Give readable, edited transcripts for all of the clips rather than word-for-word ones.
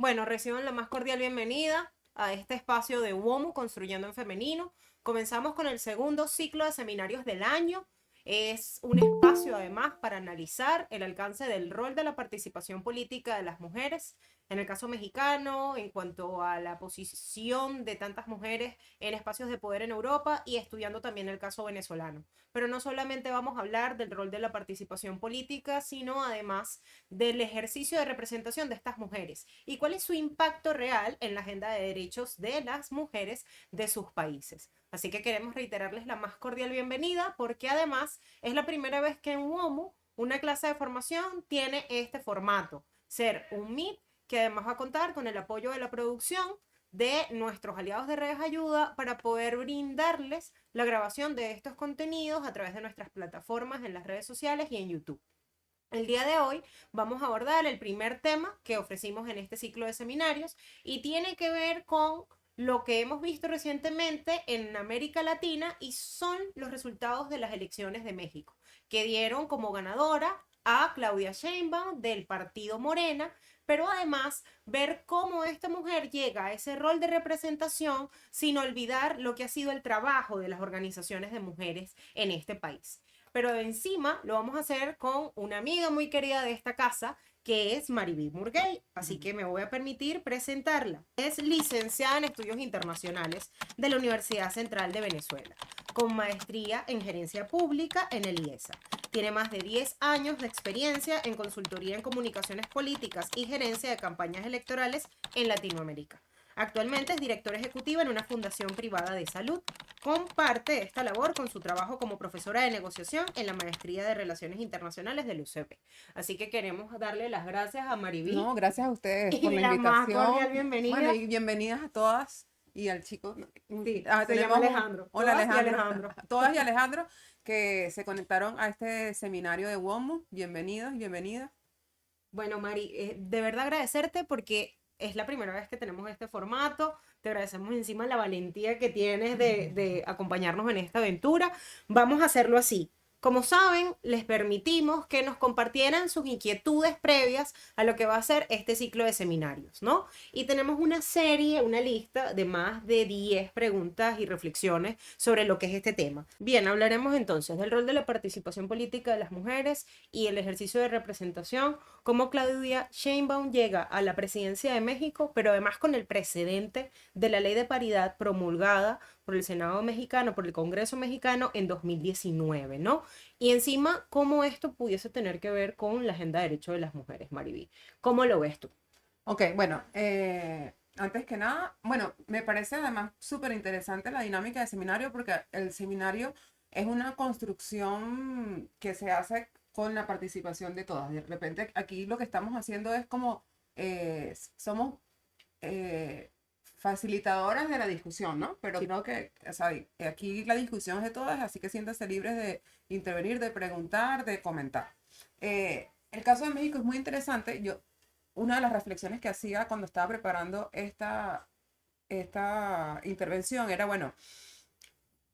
Bueno, reciban la más cordial bienvenida a este espacio de WOMU, Construyendo en Femenino. Comenzamos con el segundo ciclo de seminarios del año. Es un espacio además para analizar el alcance del rol de la participación política de las mujeres, en el caso mexicano, en cuanto a la posición de tantas mujeres en espacios de poder en Europa y estudiando también el caso venezolano. Pero no solamente vamos a hablar del rol de la participación política, sino además del ejercicio de representación de estas mujeres y cuál es su impacto real en la agenda de derechos de las mujeres de sus países. Así que queremos reiterarles la más cordial bienvenida porque además es la primera vez que en WOMU una clase de formación tiene este formato, ser un Meet que además va a contar con el apoyo de la producción de nuestros aliados de Redes Ayuda para poder brindarles la grabación de estos contenidos a través de nuestras plataformas en las redes sociales y en YouTube. El día de hoy vamos a abordar el primer tema que ofrecimos en este ciclo de seminarios y tiene que ver con lo que hemos visto recientemente en América Latina y son los resultados de las elecciones de México, que dieron como ganadora a Claudia Sheinbaum del partido Morena, pero además ver cómo esta mujer llega a ese rol de representación sin olvidar lo que ha sido el trabajo de las organizaciones de mujeres en este país. Pero encima lo vamos a hacer con una amiga muy querida de esta casa, que es Maribel Murguey, así que me voy a permitir presentarla. Es licenciada en Estudios Internacionales de la Universidad Central de Venezuela, con maestría en Gerencia Pública en el IESA. Tiene más de 10 años de experiencia en consultoría en comunicaciones políticas y gerencia de campañas electorales en Latinoamérica. Actualmente es directora ejecutiva en una fundación privada de salud. Comparte esta labor con su trabajo como profesora de negociación en la Maestría de Relaciones Internacionales del UCP. Así que queremos darle las gracias a Mariví No, gracias a ustedes por y la la más cordial invitación. Bueno, bienvenida. y bienvenidas a todas y al chico. Sí, se llama Tenemos Alejandro. hola Todas y Alejandro, Alejandro. todas y Alejandro que se conectaron a este seminario de WOMU. Bienvenidos, bienvenidas. Bueno, Mari, de verdad agradecerte porque es la primera vez que tenemos este formato. Te agradecemos encima la valentía que tienes de acompañarnos en esta aventura. Vamos a hacerlo así. Como saben, les permitimos que nos compartieran sus inquietudes previas a lo que va a ser este ciclo de seminarios, ¿no? Y tenemos una serie, una lista de más de 10 preguntas y reflexiones sobre lo que es este tema. Bien, hablaremos entonces del rol de la participación política de las mujeres y el ejercicio de representación, cómo Claudia Sheinbaum llega a la presidencia de México, pero además con el precedente de la ley de paridad promulgada por el Senado mexicano, por el Congreso mexicano en 2019, ¿no? Y encima, cómo esto pudiese tener que ver con la agenda de derechos de las mujeres, Mariví. ¿Cómo lo ves tú? Ok, bueno, antes que nada, bueno, me parece además súper interesante la dinámica del seminario porque el seminario es una construcción que se hace con la participación de todas. De repente aquí lo que estamos haciendo es como somos facilitadoras de la discusión, ¿no? Pero creo que, o sea, aquí la discusión es de todas, así que siéntanse libres de intervenir, de preguntar, de comentar. El caso de México es muy interesante. Una de las reflexiones que hacía cuando estaba preparando esta intervención era, bueno,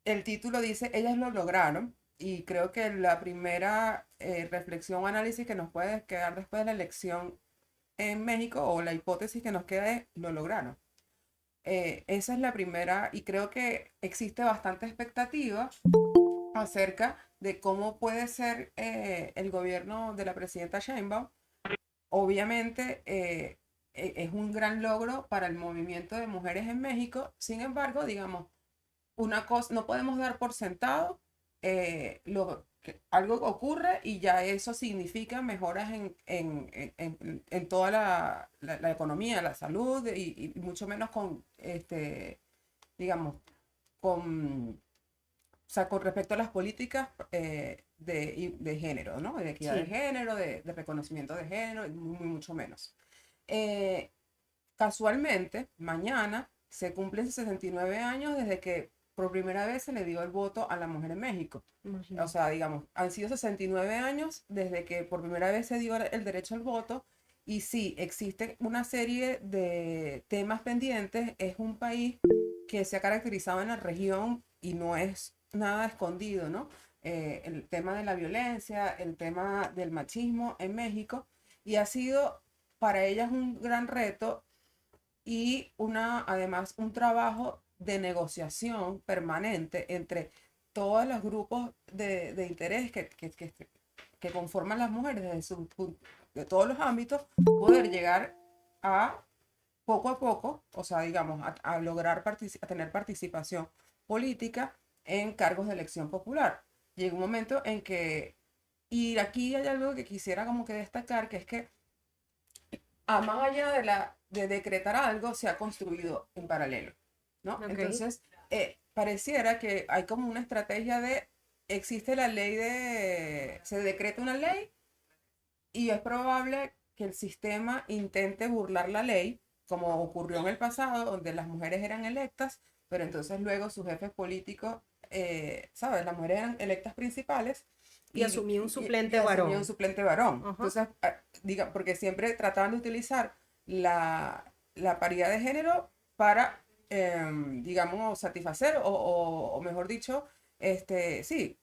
el título dice, ellas lo lograron, y creo que la primera reflexión o análisis que nos puede quedar después de la elección en México, o la hipótesis que nos queda es, lo lograron. Esa es la primera, y creo que existe bastante expectativa acerca de cómo puede ser el gobierno de la presidenta Sheinbaum. Obviamente es un gran logro para el movimiento de mujeres en México. Sin embargo, digamos, una cosa, no podemos dar por sentado que algo ocurre y ya eso significa mejoras en toda la economía, la salud y mucho menos con, digamos, con, o sea, con respecto a las políticas de género, ¿no? De equidad de Sí. género, de reconocimiento de género, y mucho menos. Eh, Casualmente, mañana se cumplen 69 años desde que por primera vez se le dio el voto a la mujer en México. O Imagínate. sea, digamos, han sido 69 años desde que por primera vez se dio el derecho al voto. Y sí, existe una serie de temas pendientes. Es un país que se ha caracterizado en la región y no es nada escondido, ¿no? El tema de la violencia, el tema del machismo en México, y ha sido para ellas un gran reto y además un trabajo de negociación permanente entre todos los grupos de interés que conforman las mujeres de todos los ámbitos, poder llegar a poco a poco, o sea, digamos, a lograr a tener participación política en cargos de elección popular. Llega un momento en que, y aquí hay algo que quisiera como que destacar, que es que más allá de decretar algo, se ha construido en paralelo, ¿no? Ok. Entonces, pareciera que hay como una estrategia existe la ley se decreta una ley y es probable que el sistema intente burlar la ley, como ocurrió en el pasado, donde las mujeres eran electas, pero entonces luego sus jefes políticos, ¿sabes? Las mujeres eran electas principales Y asumí un y suplente asumía un varón. suplente varón. Ajá. Entonces, porque siempre trataban de utilizar la paridad de género para, digamos, satisfacer o mejor dicho, sí,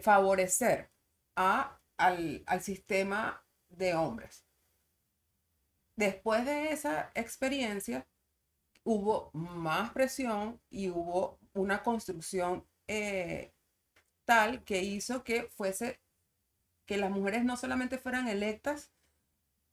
favorecer al sistema de hombres. Después de esa experiencia, hubo más presión y hubo una construcción tal que hizo que las mujeres no solamente fueran electas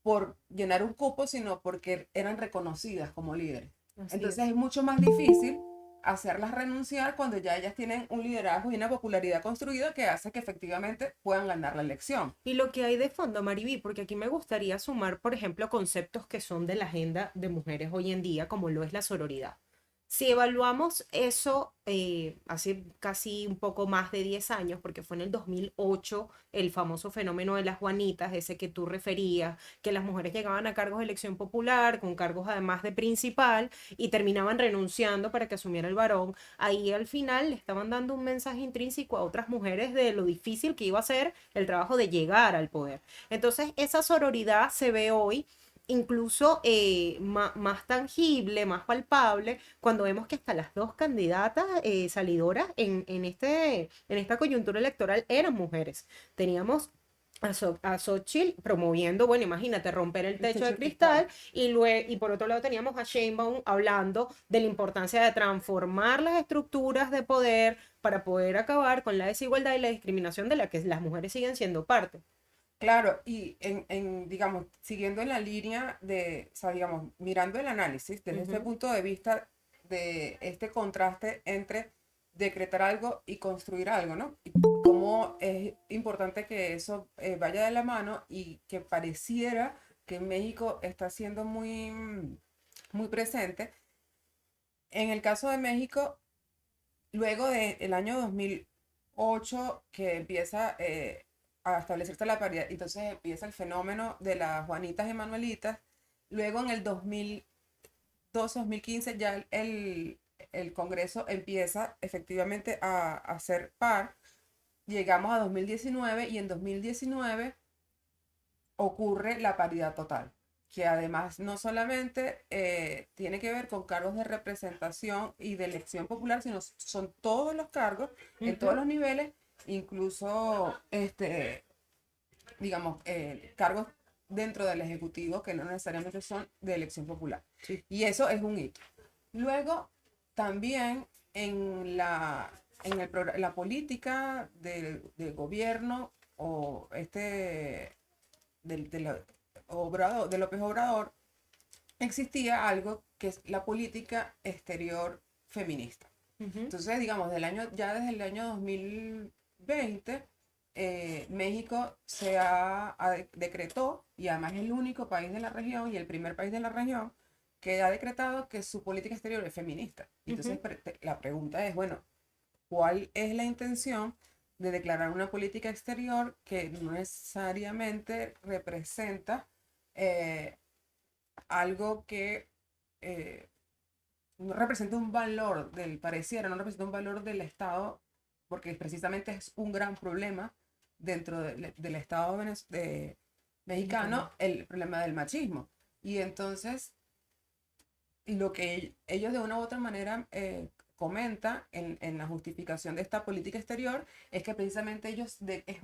por llenar un cupo, sino porque eran reconocidas como líderes. Así Entonces es. es mucho más difícil hacerlas renunciar cuando ya ellas tienen un liderazgo y una popularidad construida que hace que efectivamente puedan ganar la elección. Y lo que hay de fondo, Mariví, porque aquí me gustaría sumar, por ejemplo, conceptos que son de la agenda de mujeres hoy en día, como lo es la sororidad. Si evaluamos eso hace casi un poco más de 10 años, porque fue en el 2008 el famoso fenómeno de las Juanitas, ese que tú referías, que las mujeres llegaban a cargos de elección popular, con cargos además de principal, y terminaban renunciando para que asumiera el varón, ahí al final le estaban dando un mensaje intrínseco a otras mujeres de lo difícil que iba a ser el trabajo de llegar al poder. Entonces, esa sororidad se ve hoy incluso más tangible, más palpable, cuando vemos que hasta las dos candidatas salidoras en esta coyuntura electoral eran mujeres. Teníamos a Xochitl promoviendo, bueno, imagínate, romper el El techo de techo de cristal. cristal y por otro lado teníamos a Sheinbaum hablando de la importancia de transformar las estructuras de poder para poder acabar con la desigualdad y la discriminación de la que las mujeres siguen siendo parte. Claro, y digamos, siguiendo en la línea o sea, digamos, mirando el análisis desde este Ujú. punto de vista de este contraste entre decretar algo y construir algo, ¿no? Y cómo es importante que eso vaya de la mano y que pareciera que México está siendo muy presente. En el caso de México, luego del año 2008 que empieza a establecerse la paridad, entonces empieza el fenómeno de las Juanitas y Manuelitas. Luego en el 2012-2015 ya el Congreso empieza efectivamente a ser par. Llegamos a 2019 y en 2019 ocurre la paridad total, que además no solamente tiene que ver con cargos de representación y de elección popular, sino son todos los cargos en todos Ujú. los niveles, incluso digamos, cargos dentro del Ejecutivo que no necesariamente son de elección popular. Sí. Y eso es un hito. Luego, también la política del gobierno o de López Obrador, existía algo que es la política exterior feminista. Ujú. Entonces, digamos, ya desde el año 2020, México decretó, y además es el único país de la región y el primer país de la región que ha decretado que su política exterior es feminista. Entonces, Ujú. la pregunta es, bueno, ¿cuál es la intención de declarar una política exterior que no necesariamente representa eh, algo que eh, no representa un valor no representa un valor del Estado, porque precisamente es un gran problema dentro del Estado Mexicano. mexicano, el problema del machismo? Y entonces, lo que ellos de una u otra manera comenta en la justificación de esta política exterior es que precisamente es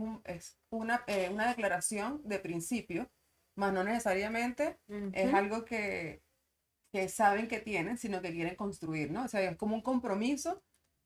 una declaración de principio, más no necesariamente es Ujú. algo que que saben que tienen, sino que quieren construir, ¿no? O sea, es como un compromiso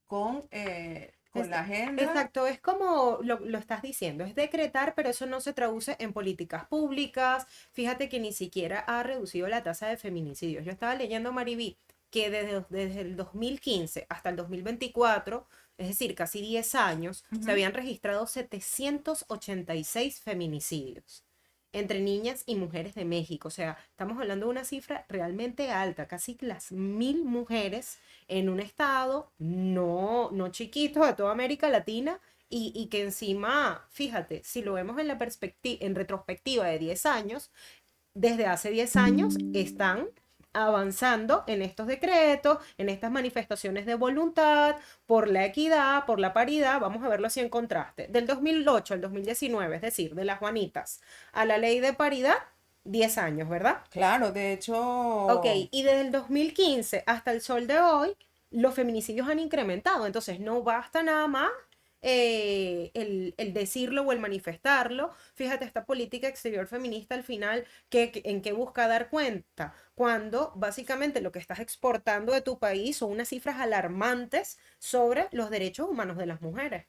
con la agenda. Exacto, es como lo estás diciendo, es decretar, pero eso no se traduce en políticas públicas. Fíjate que ni siquiera ha reducido la tasa de feminicidios. Yo estaba leyendo, Mariví, que desde el 2015 hasta el 2024, es decir, casi 10 años, se habían registrado 786 feminicidios entre niñas y mujeres de México. O sea, estamos hablando de una cifra realmente alta, casi las 1000 mujeres en un estado no chiquito de toda América Latina y que encima, fíjate, si lo vemos en la en retrospectiva de 10 años, desde hace 10 años están avanzando en estos decretos, en estas manifestaciones de voluntad, por la equidad, por la paridad, vamos a verlo así en contraste. Del 2008 al 2019, es decir, de las Juanitas a la ley de paridad, 10 años, ¿verdad? Claro, de hecho, Ok, y desde el 2015 hasta el sol de hoy, los feminicidios han incrementado, entonces no basta nada más el decirlo o el manifestarlo. Fíjate, esta política exterior feminista al final, ¿en qué busca dar cuenta? Cuando básicamente lo que estás exportando de tu país son unas cifras alarmantes sobre los derechos humanos de las mujeres.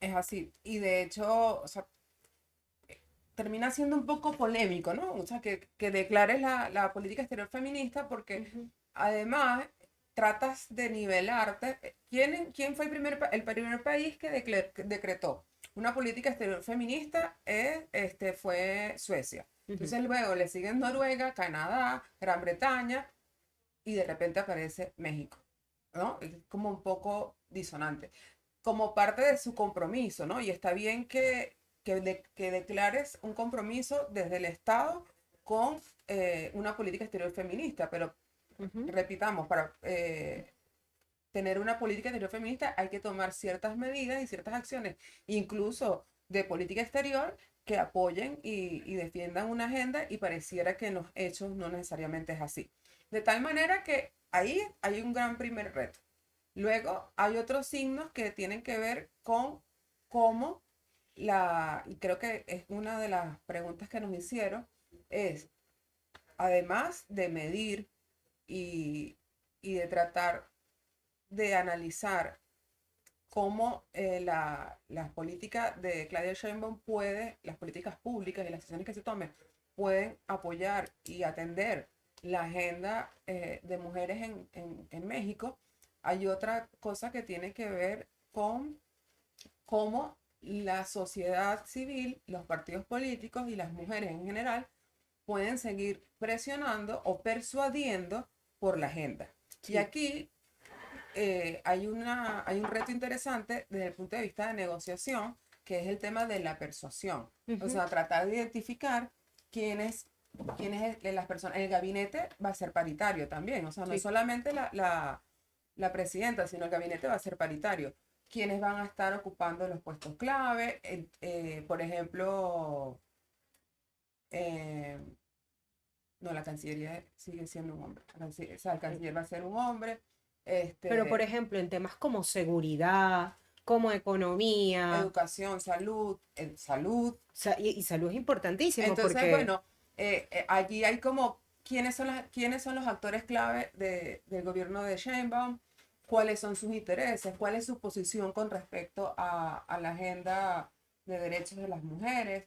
es así. Y de hecho, o sea, termina siendo un poco polémico, ¿no? O sea, que declares la política exterior feminista porque además tratas de nivelarte. ¿Quién fue el primer país que decretó una política exterior feminista? Fue Suecia. Entonces luego le siguen Noruega, Canadá, Gran Bretaña y de repente aparece México, ¿no? Es como un poco disonante. Como parte de su compromiso, ¿no? Y está bien que declares un compromiso desde el Estado con una política exterior feminista, pero repitamos, para tener una política exterior feminista hay que tomar ciertas medidas y ciertas acciones, incluso de política exterior, que apoyen y defiendan una agenda y pareciera que en los hechos no necesariamente es así. De tal manera que ahí hay un gran primer reto. Luego hay otros signos que tienen que ver con cómo y creo que es una de las preguntas que nos hicieron, es, además de medir y de tratar de analizar cómo las políticas de Claudia Sheinbaum las políticas públicas y las decisiones que se tomen pueden apoyar y atender la agenda de mujeres en México. Hay otra cosa que tiene que ver con cómo la sociedad civil, los partidos políticos y las mujeres en general pueden seguir presionando o persuadiendo por la agenda. Sí. Y aquí hay un reto interesante desde el punto de vista de negociación, que es el tema de la persuasión. O sea, tratar de identificar quiénes las personas. El gabinete va a ser paritario también. O sea, no es solamente la presidenta, sino el gabinete va a ser paritario. Quiénes van a estar ocupando los puestos clave. Por ejemplo, no, la Cancillería sigue siendo un hombre. O sea, el canciller va a ser un hombre. Pero, por ejemplo, en temas como seguridad, como economía, educación, salud, y salud es importantísimo. Entonces, porque... bueno, allí hay como quiénes son los actores clave del gobierno de Sheinbaum, cuáles son sus intereses, cuál es su posición con respecto a la agenda de derechos de las mujeres,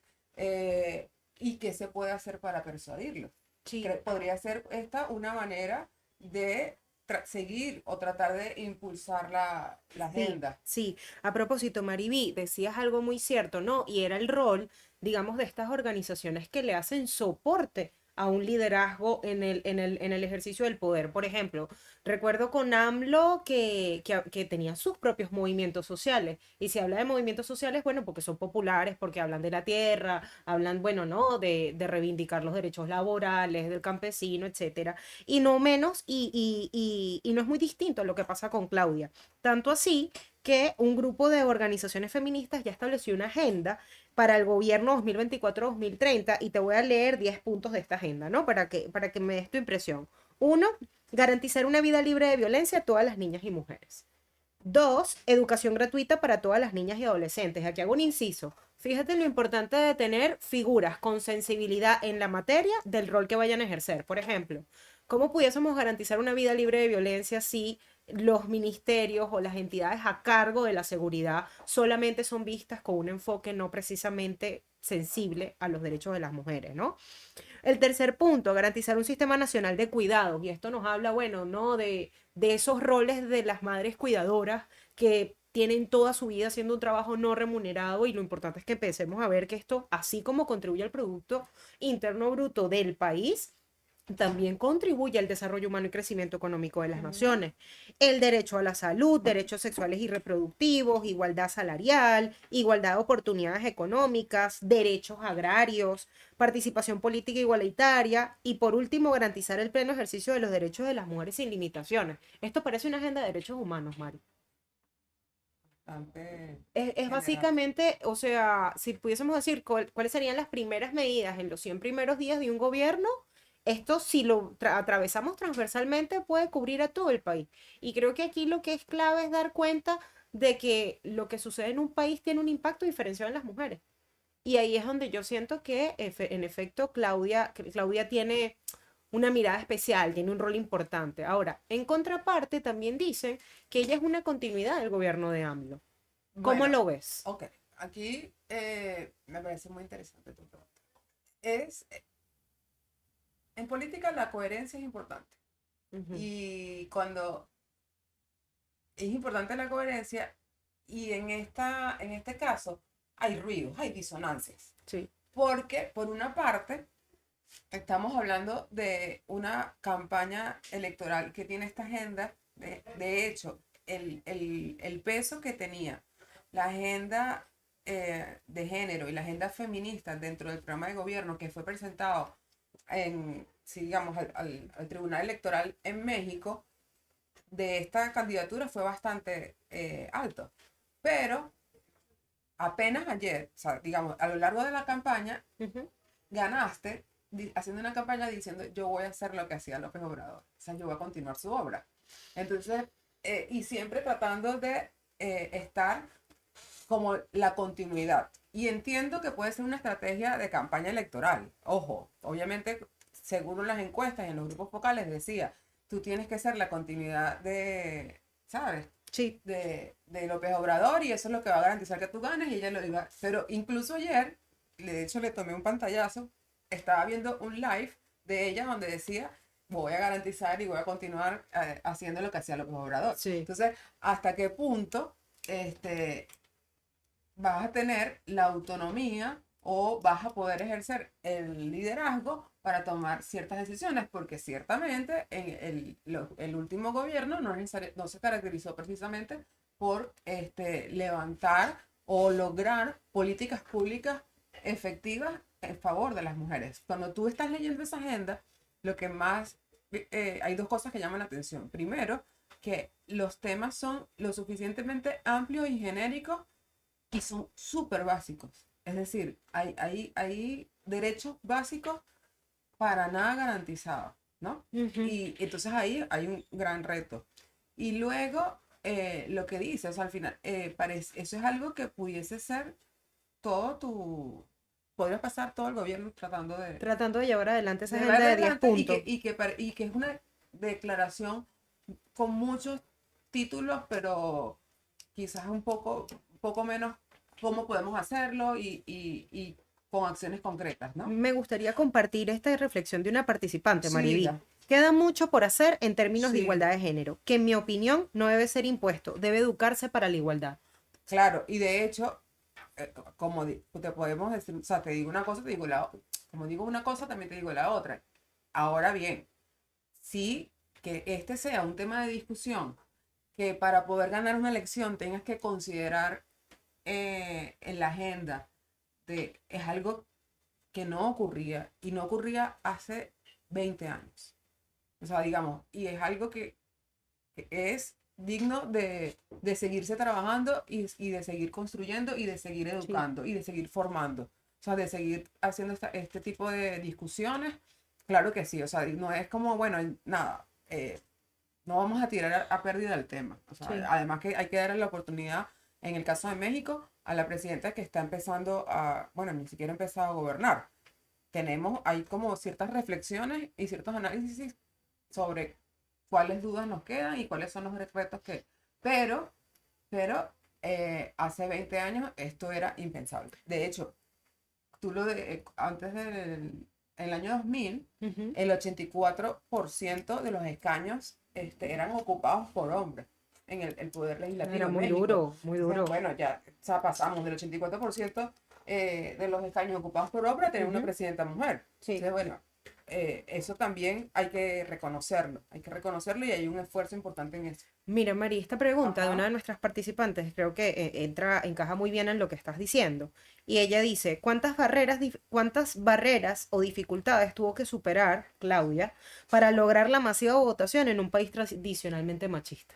y qué se puede hacer para persuadirlos. Sí. Podría ser esta una manera de seguir o tratar de impulsar la agenda. Sí, a propósito, Mariví, decías algo muy cierto, ¿no? Y era el rol, digamos, de estas organizaciones que le hacen soporte a un liderazgo en el ejercicio del poder. Por ejemplo, recuerdo con AMLO que tenía sus propios movimientos sociales. Y si habla de movimientos sociales, bueno, porque son populares, porque hablan de la tierra, hablan, bueno, ¿no? De reivindicar los derechos laborales del campesino, etcétera. Y no menos, y no es muy distinto a lo que pasa con Claudia. Tanto así que un grupo de organizaciones feministas ya estableció una agenda para el gobierno 2024-2030 y te voy a leer 10 puntos de esta agenda, ¿no? Para que me des tu impresión. 1, garantizar una vida libre de violencia a todas las niñas y mujeres. 2, educación gratuita para todas las niñas y adolescentes. Aquí hago un inciso. Fíjate lo importante de tener figuras con sensibilidad en la materia del rol que vayan a ejercer. Por ejemplo, ¿cómo pudiésemos garantizar una vida libre de violencia si los ministerios o las entidades a cargo de la seguridad solamente son vistas con un enfoque no precisamente sensible a los derechos de las mujeres, ¿no? El tercer punto, garantizar un sistema nacional de cuidados. Y esto nos habla, bueno, ¿no? De esos roles de las madres cuidadoras que tienen toda su vida haciendo un trabajo no remunerado y lo importante es que empecemos a ver que esto, así como contribuye al Producto Interno Bruto del país, también contribuye al desarrollo humano y crecimiento económico de las naciones. El derecho a la salud, derechos sexuales y reproductivos, igualdad salarial, igualdad de oportunidades económicas, derechos agrarios, participación política igualitaria y por último garantizar el pleno ejercicio de los derechos de las mujeres sin limitaciones. Esto parece una agenda de derechos humanos, Mari. Bastante Es general. básicamente, o sea, si pudiésemos decir cuáles serían las primeras medidas en los 100 primeros días de un gobierno, esto si lo atravesamos transversalmente puede cubrir a todo el país. Y creo que aquí lo que es clave es dar cuenta de que lo que sucede en un país tiene un impacto diferenciado en las mujeres. Y ahí es donde yo siento que en efecto Claudia tiene una mirada especial, tiene un rol importante. Ahora, en contraparte también dicen que ella es una continuidad del gobierno de AMLO. ¿Cómo Bueno, lo ves? ok. Aquí me parece muy interesante tu pregunta. Es, en política la coherencia es importante. Ujú. Y cuando es importante la coherencia, y en este caso hay ruidos, hay disonancias. Sí, Porque, por una parte, estamos hablando de una campaña electoral que tiene esta agenda. De hecho, el peso que tenía la agenda de género y la agenda feminista dentro del programa de gobierno que fue presentado en, si digamos, al Tribunal Electoral en México, de esta candidatura fue bastante alto. Pero apenas ayer, o sea, digamos, a lo largo de la campaña, ujú, ganaste haciendo una campaña diciendo yo voy a hacer lo que hacía López Obrador, o sea, yo voy a continuar su obra. Entonces, y siempre tratando de estar como la continuidad. Y entiendo que puede ser una estrategia de campaña electoral. Ojo, obviamente, según las encuestas y en los grupos focales decía, tú tienes que ser la continuidad de, ¿sabes? sí, De López Obrador y eso es lo que va a garantizar que tú ganes y ella lo iba. Pero incluso ayer, de hecho le tomé un pantallazo, estaba viendo un live de ella donde decía, voy a garantizar y voy a continuar haciendo lo que hacía López Obrador. sí, Entonces, ¿hasta qué punto vas a tener la autonomía o vas a poder ejercer el liderazgo para tomar ciertas decisiones? Porque ciertamente en el último gobierno no se caracterizó precisamente por levantar o lograr políticas públicas efectivas en favor de las mujeres. Cuando tú estás leyendo esa agenda, lo que más, hay dos cosas que llaman la atención. Primero, que los temas son lo suficientemente amplios y genéricos y son súper básicos. Es decir, hay derechos básicos para nada garantizados, ¿no? ujú, Y entonces ahí hay un gran reto. Y luego, lo que dices, al final, eso es algo que pudiese ser todo tu... Podría pasar todo el gobierno tratando tratando de llevar adelante esa de llevar agenda de 10 adelante puntos. y que es una declaración con muchos títulos, pero quizás un poco menos cómo podemos hacerlo y con acciones concretas, ¿no? Me gustaría compartir esta reflexión de una participante, Sí, Mariví. diga, Queda mucho por hacer en términos de sí, igualdad de género, que en mi opinión no debe ser impuesto, debe educarse para la igualdad. claro, y de hecho, como te podemos decir, o sea, te digo una cosa, te digo como digo una cosa, también te digo la otra. Ahora bien, sí que este sea un tema de discusión, que para poder ganar una elección tengas que considerar en la agenda es algo que no ocurría y no ocurría hace 20 años. O sea, digamos, y es algo que es digno de seguirse trabajando y de seguir construyendo y de seguir Sí. educando y de seguir formando. O sea, de seguir haciendo este tipo de discusiones. Claro que sí, o sea, no es como, bueno, nada, no vamos a tirar a pérdida el tema. O sea, Sí. además que hay que darle la oportunidad, en el caso de México, a la presidenta que está empezando a, bueno, ni siquiera ha empezado a gobernar. Hay como ciertas reflexiones y ciertos análisis sobre cuáles dudas nos quedan y cuáles son los retos que... Pero, pero hace 20 años esto era impensable. De hecho, antes del el año 2000, Ujú. el 84% de los escaños eran ocupados por hombres en el poder legislativo Era en muy México. duro, muy Entonces, duro. bueno, ya, o sea, pasamos del 84% de los escaños ocupados por hombres a tener una Ujú. presidenta mujer. Sí. Entonces, bueno, eso también hay que reconocerlo y hay un esfuerzo importante en eso. Mira, María, esta pregunta de una Ajá. de nuestras participantes creo que encaja muy bien en lo que estás diciendo. Y ella dice, cuántas barreras o dificultades tuvo que superar Claudia para lograr la masiva votación en un país tradicionalmente machista?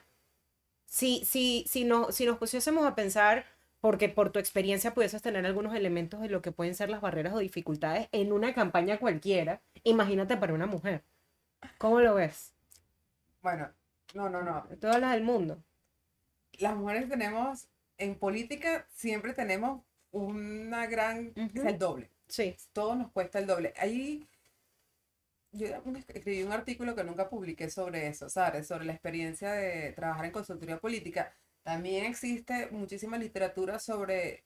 Si nos pusiésemos a pensar, porque por tu experiencia pudieses tener algunos elementos de lo que pueden ser las barreras o dificultades en una campaña cualquiera, imagínate para una mujer. ¿Cómo lo ves? Bueno, no, no, no. Tú hablas del mundo. Las mujeres tenemos, en política siempre tenemos es Ujú. el doble. Sí. Todo nos cuesta el doble. Ahí yo escribí un artículo que nunca publiqué sobre eso, ¿sabes? Sobre la experiencia de trabajar en consultoría política. También existe muchísima literatura sobre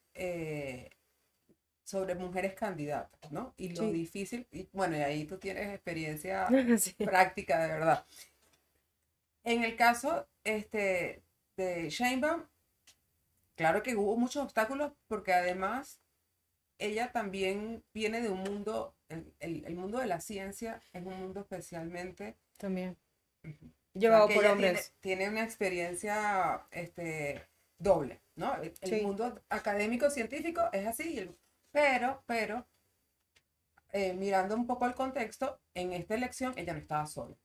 mujeres candidatas, ¿no? Y lo Sí. difícil, y bueno, y ahí tú tienes experiencia Sí. práctica de verdad. En el caso de Sheinbaum, claro que hubo muchos obstáculos porque además ella también viene de un mundo, el mundo de la ciencia es un mundo especialmente, También. o sea, Llevado que por ella tiene, hombres. tiene una experiencia doble, ¿no? El Sí. mundo académico científico es así, pero mirando un poco el contexto, en esta elección ella no estaba sola.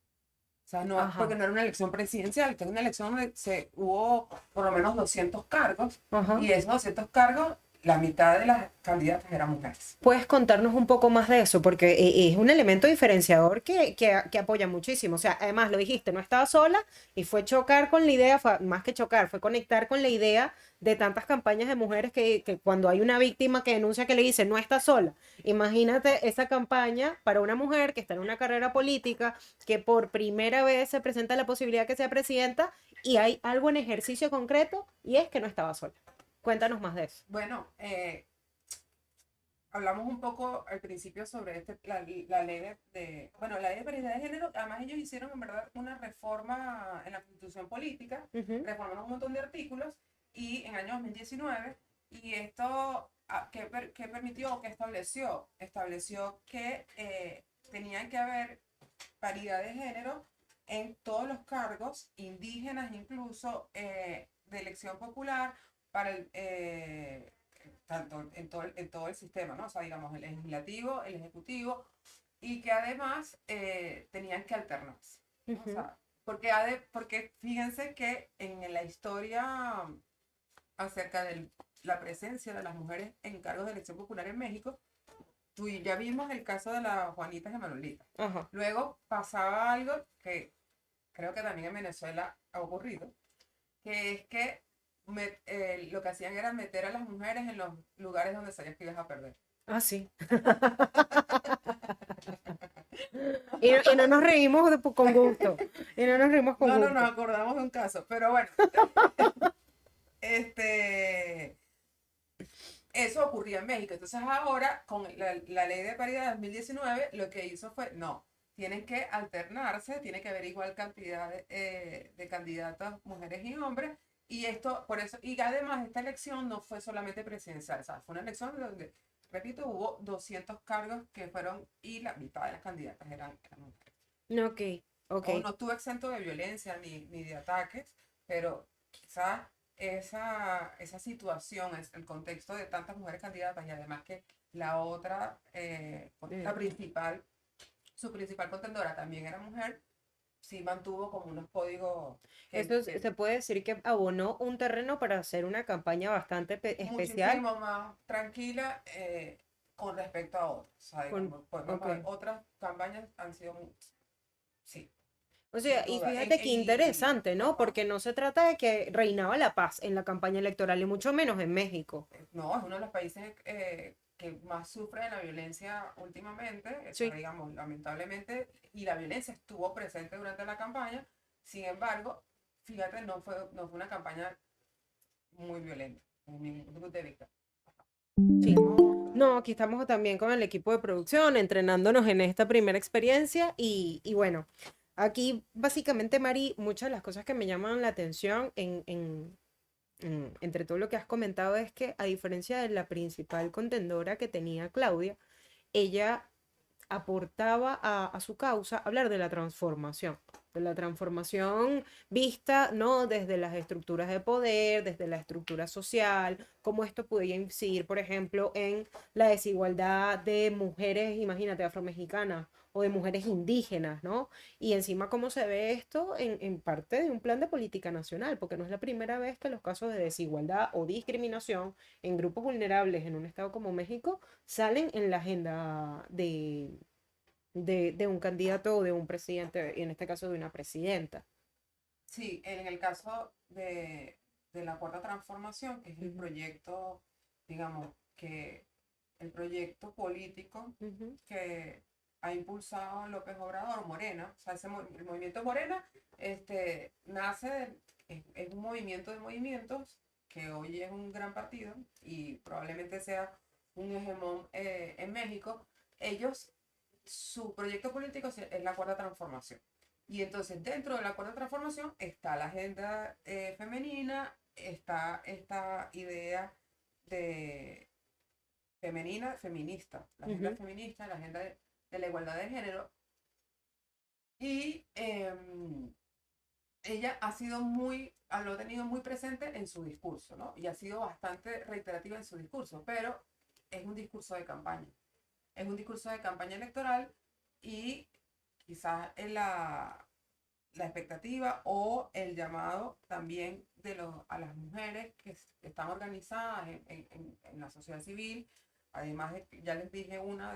O sea, no, porque Ajá. no era una elección presidencial, esta es una elección donde hubo por lo menos 200 cargos Ajá. y esos 200 cargos, la mitad de las candidatas eran mujeres. ¿Puedes contarnos un poco más de eso? Porque es un elemento diferenciador que apoya muchísimo. O sea, además lo dijiste, no estaba sola y fue chocar con la idea, más que chocar, fue conectar con la idea de tantas campañas de mujeres que cuando hay una víctima que denuncia que le dice, no está sola. Imagínate esa campaña para una mujer que está en una carrera política, que por primera vez se presenta la posibilidad que sea presidenta y hay algo en ejercicio concreto y es que no estaba sola. Cuéntanos más de eso. Bueno, hablamos un poco al principio sobre la ley bueno, la ley de paridad de género. Además ellos hicieron en verdad una reforma en la constitución política, Ujú. reformaron un montón de artículos y en el año 2019, y esto, ¿qué permitió o qué estableció? Estableció que tenían que haber paridad de género en todos los cargos, indígenas incluso, de elección popular, para tanto en todo el sistema, ¿no? O sea, digamos, el legislativo, el ejecutivo, y que además tenían que alternarse, ¿no? O Ujú. sea, porque fíjense que en la historia acerca de la presencia de las mujeres en cargos de elección popular en México, tú y ya vimos el caso de las Juanitas de Manolita. Ajá. Luego pasaba algo que creo que también en Venezuela ha ocurrido, que es que lo que hacían era meter a las mujeres en los lugares donde sabías que ibas a perder. Ah, sí. Y no nos reímos con gusto. Y no nos reímos con No, no nos gusto. acordamos de un caso, pero bueno, este, eso ocurría en México. Entonces ahora, con la ley de paridad de 2019, lo que hizo fue, no, tienen que alternarse, tiene que haber igual cantidad de candidatas, mujeres y hombres, y esto, por eso, y además esta elección no fue solamente presidencial, o sea, fue una elección donde, repito, hubo 200 cargos que fueron, y la mitad de las candidatas eran mujeres. Ok, ok. No estuvo exento de violencia ni de ataques, pero quizás esa situación, el contexto de tantas mujeres candidatas y además que la otra, la Eh, principal, su principal contendora también era mujer, sí mantuvo como unos códigos se puede decir que abonó un terreno para hacer una campaña bastante especial. muchísimo más tranquila con respecto a otras. O sea, Con, digamos, podemos ok. ver, otras campañas han sido, sí. O sea, sin y duda. fíjate qué interesante, ¿no? Ajá. Porque no se trata de que reinaba la paz en la campaña electoral, y mucho menos en México. No, es uno de los países que más sufre de la violencia últimamente, Sí. digamos, lamentablemente, y la violencia estuvo presente durante la campaña. Sin embargo, fíjate, no fue una campaña muy violenta, en ningún punto de vista. Sí. Tenemos, No, aquí estamos también con el equipo de producción, entrenándonos en esta primera experiencia y bueno, aquí básicamente, Mari, muchas de las cosas que me llaman la atención entre todo lo que has comentado es que a diferencia de la principal contendora que tenía Claudia, ella aportaba a su causa hablar de la transformación vista, ¿no? Desde las estructuras de poder, desde la estructura social, cómo esto podía incidir, por ejemplo, en la desigualdad de mujeres, imagínate, afromexicanas o de mujeres indígenas, ¿no? Y encima cómo se ve esto en parte de un plan de política nacional, porque no es la primera vez que los casos de desigualdad o discriminación en grupos vulnerables en un estado como México salen en la agenda de un candidato o de un presidente, y en este caso de una presidenta. sí, en el caso de la Cuarta Transformación, que es el Ujú, proyecto, digamos, que el proyecto político ujú, que ha impulsado López Obrador, Morena, o sea, el movimiento Morena, nace, es un movimiento de movimientos que hoy es un gran partido y probablemente sea un hegemón en México. Ellos, su proyecto político es la Cuarta Transformación. Y entonces dentro de la Cuarta Transformación está la agenda femenina, está esta idea de feminista, la agenda ujú. feminista, la agenda de la igualdad de género. Y ella lo ha tenido muy presente en su discurso, ¿no? Y ha sido bastante reiterativa en su discurso, pero es un discurso de campaña. Es un discurso de campaña electoral y quizás la expectativa o el llamado también a las mujeres que están organizadas en la sociedad civil, además de, ya les dije una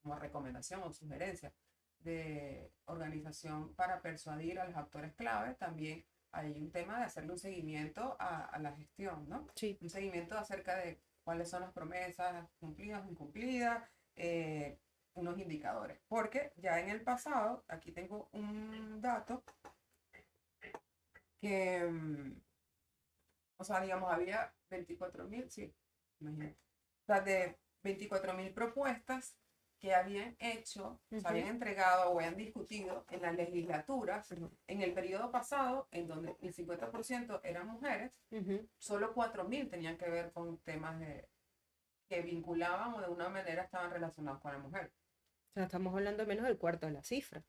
como recomendación o sugerencia de organización para persuadir a los actores clave, también hay un tema de hacerle un seguimiento a la gestión, ¿no? Sí. Un seguimiento acerca de cuáles son las promesas cumplidas o incumplidas, unos indicadores. Porque ya en el pasado, aquí tengo un dato que, o sea, digamos, había 24.000, sí, imagínate. O sea, de 24.000 propuestas que habían hecho, o sea, habían Ujú, entregado o habían discutido en las legislaturas perdón. en el periodo pasado, en donde el 50% eran mujeres, Ujú. solo 4.000 tenían que ver con temas que vinculaban o de una manera estaban relacionados con la mujer. O sea, estamos hablando de menos del cuarto de la cifra.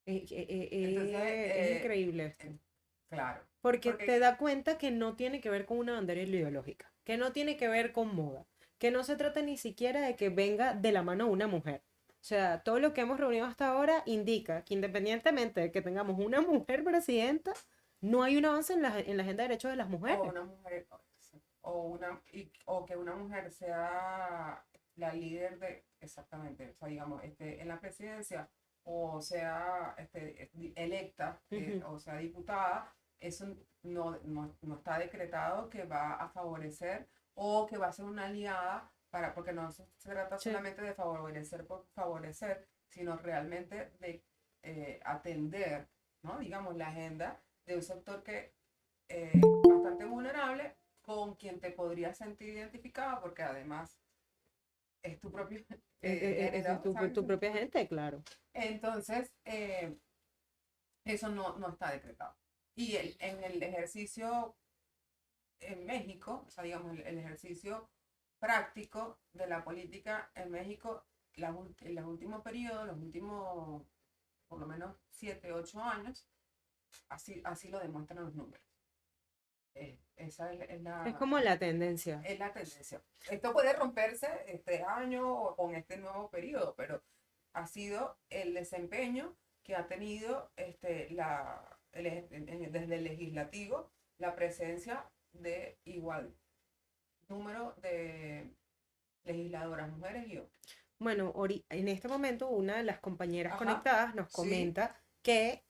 Entonces, Es increíble esto. eh, claro, Porque te porque da cuenta que no tiene que ver con una bandera ideológica, que no tiene que ver con moda, que no se trata ni siquiera de que venga de la mano una mujer. O sea, todo lo que hemos reunido hasta ahora indica que independientemente de que tengamos una mujer presidenta, no hay un avance en la agenda de derechos de las o mujeres. una mujer, o que una mujer sea la líder de, exactamente, o sea, digamos, en la presidencia, o sea, electa, Ujú. o sea, diputada, eso no está decretado que va a favorecer o que va a ser una aliada porque no se trata Sí. solamente de favorecer por favorecer, sino realmente de atender, ¿no? Digamos, la agenda de un sector que bastante vulnerable, con quien te podrías sentir identificada, porque además es tu propio Es género, ¿sabes? tu propia gente, claro. Entonces, eso no está decretado. Y en el ejercicio en México, o sea, digamos, el ejercicio práctico de la política en México, en los últimos periodos, los últimos por lo menos 7, 8 años, así lo demuestran los números. Esa Es como la tendencia. es la tendencia. Esto puede romperse este año o con este nuevo periodo, pero ha sido el desempeño que ha tenido desde el legislativo la presencia de igual número de legisladoras, mujeres y hombres. Bueno, en este momento una de las compañeras Ajá, conectadas nos sí. comenta que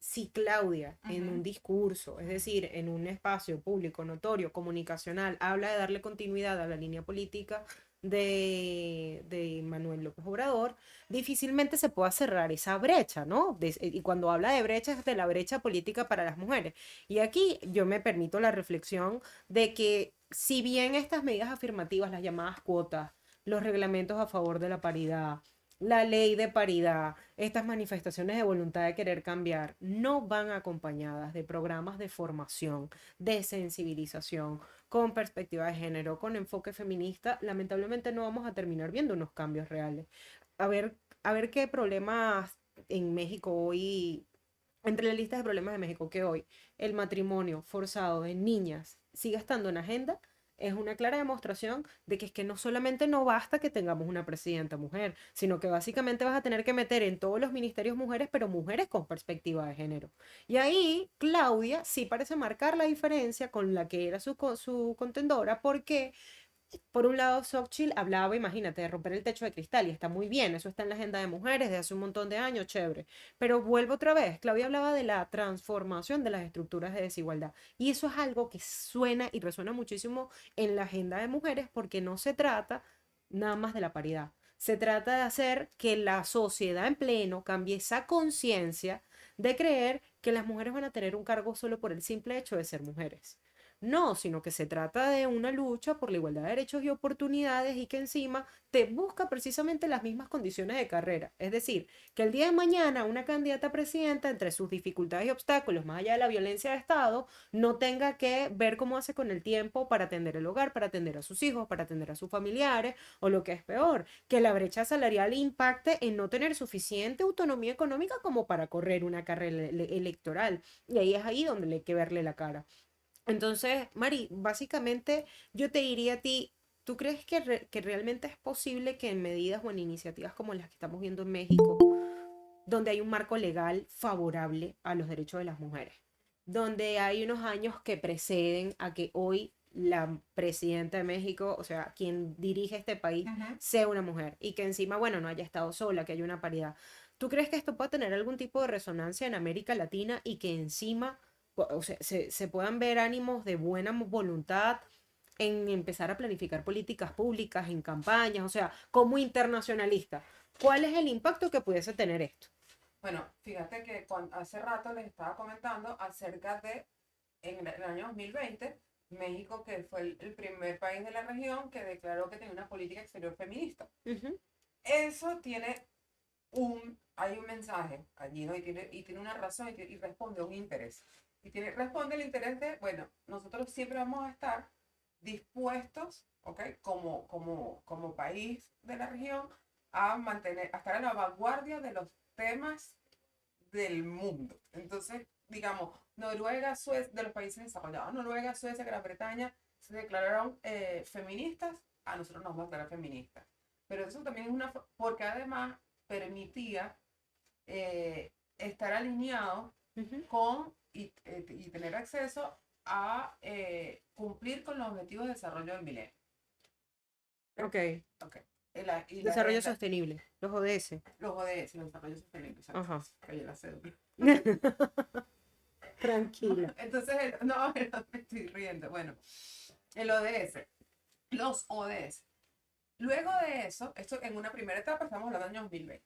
si Claudia en Ujú. un discurso, es decir, en un espacio público, notorio, comunicacional, habla de darle continuidad a la línea política de Manuel López Obrador, difícilmente se pueda cerrar esa brecha, ¿no? Y cuando habla de brecha es de la brecha política para las mujeres. Y aquí yo me permito la reflexión de que si bien estas medidas afirmativas, las llamadas cuotas, los reglamentos a favor de la paridad, la ley de paridad, estas manifestaciones de voluntad de querer cambiar, no van acompañadas de programas de formación, de sensibilización, con perspectiva de género, con enfoque feminista, lamentablemente no vamos a terminar viendo unos cambios reales. A ver, a ver qué problemas en México hoy, entre la lista de problemas de México que hoy el matrimonio forzado de niñas siga estando en agenda, es una clara demostración de que es que no solamente no basta que tengamos una presidenta mujer, sino que básicamente vas a tener que meter en todos los ministerios mujeres, pero mujeres con perspectiva de género. Y ahí Claudia sí parece marcar la diferencia con la que era su contendora, porque por un lado, Xochitl hablaba, imagínate, de romper el techo de cristal y está muy bien, eso está en la agenda de mujeres de hace un montón de años, chévere. Pero vuelvo otra vez, Claudia hablaba de la transformación de las estructuras de desigualdad y eso es algo que suena y resuena muchísimo en la agenda de mujeres porque no se trata nada más de la paridad. Se trata de hacer que la sociedad en pleno cambie esa conciencia de creer que las mujeres van a tener un cargo solo por el simple hecho de ser mujeres. No, sino que se trata de una lucha por la igualdad de derechos y oportunidades y que encima te busca precisamente las mismas condiciones de carrera. Es decir, que el día de mañana una candidata a presidenta, entre sus dificultades y obstáculos, más allá de la violencia de Estado, no tenga que ver cómo hace con el tiempo para atender el hogar, para atender a sus hijos, para atender a sus familiares, o lo que es peor, que la brecha salarial impacte en no tener suficiente autonomía económica como para correr una carrera electoral. Y ahí es ahí donde le hay que verle la cara. Entonces, Mari, básicamente yo te diría a ti, ¿tú crees que realmente es posible que en medidas o en iniciativas como las que estamos viendo en México, donde hay un marco legal favorable a los derechos de las mujeres, donde hay unos años que preceden a que hoy la presidenta de México, o sea, quien dirige este país, Ujú. sea una mujer y que encima, bueno, no haya estado sola, que haya una paridad? ¿Tú crees que esto puede tener algún tipo de resonancia en América Latina y que encima o sea, se puedan ver ánimos de buena voluntad en empezar a planificar políticas públicas, en campañas, o sea, como internacionalista? ¿Cuál es el impacto que pudiese tener esto? Bueno, fíjate que hace rato les estaba comentando acerca de, en el año 2020, México, que fue el primer país de la región que declaró que tenía una política exterior feminista. Ujú, Eso tiene hay un mensaje allí, ¿no? Y tiene una razón y responde a un interés. Responde el interés de, bueno, nosotros siempre vamos a estar dispuestos, ¿ok? Como país de la región, a estar a la vanguardia de los temas del mundo. Entonces, digamos, Noruega, Suecia, de los países desarrollados, Noruega, Suecia, Gran Bretaña, se declararon feministas, a nosotros nos vamos a declarar feministas. Pero eso también es porque además permitía estar alineado ujú. y tener acceso a cumplir con los objetivos de desarrollo del milenio. ¿Ok? Ok. Ok. Y la Desarrollo agenda, sostenible, los ODS. los ODS, los desarrollos sostenibles, exacto. Ajá. Cayó la cédula. Tranquila. Entonces, no, me estoy riendo. Bueno, el ODS, los ODS. Luego de eso, esto en una primera etapa, estamos hablando del año 2020.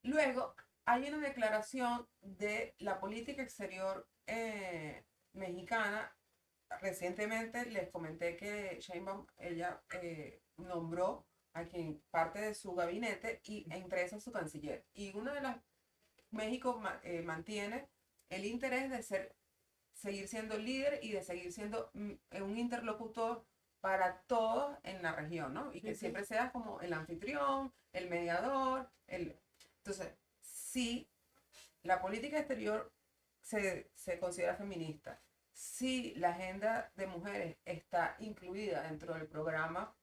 Luego, hay una declaración de la política exterior mexicana. Recientemente les comenté que Sheinbaum, ella nombró a quien parte de su gabinete y entre esas su canciller. Y una de las, México mantiene el interés de seguir siendo líder y de seguir siendo un interlocutor para todos en la región, ¿no? Y que Ujú. siempre seas como el anfitrión, el mediador, Entonces, si la política exterior se considera feminista, si la agenda de mujeres está incluida dentro del programa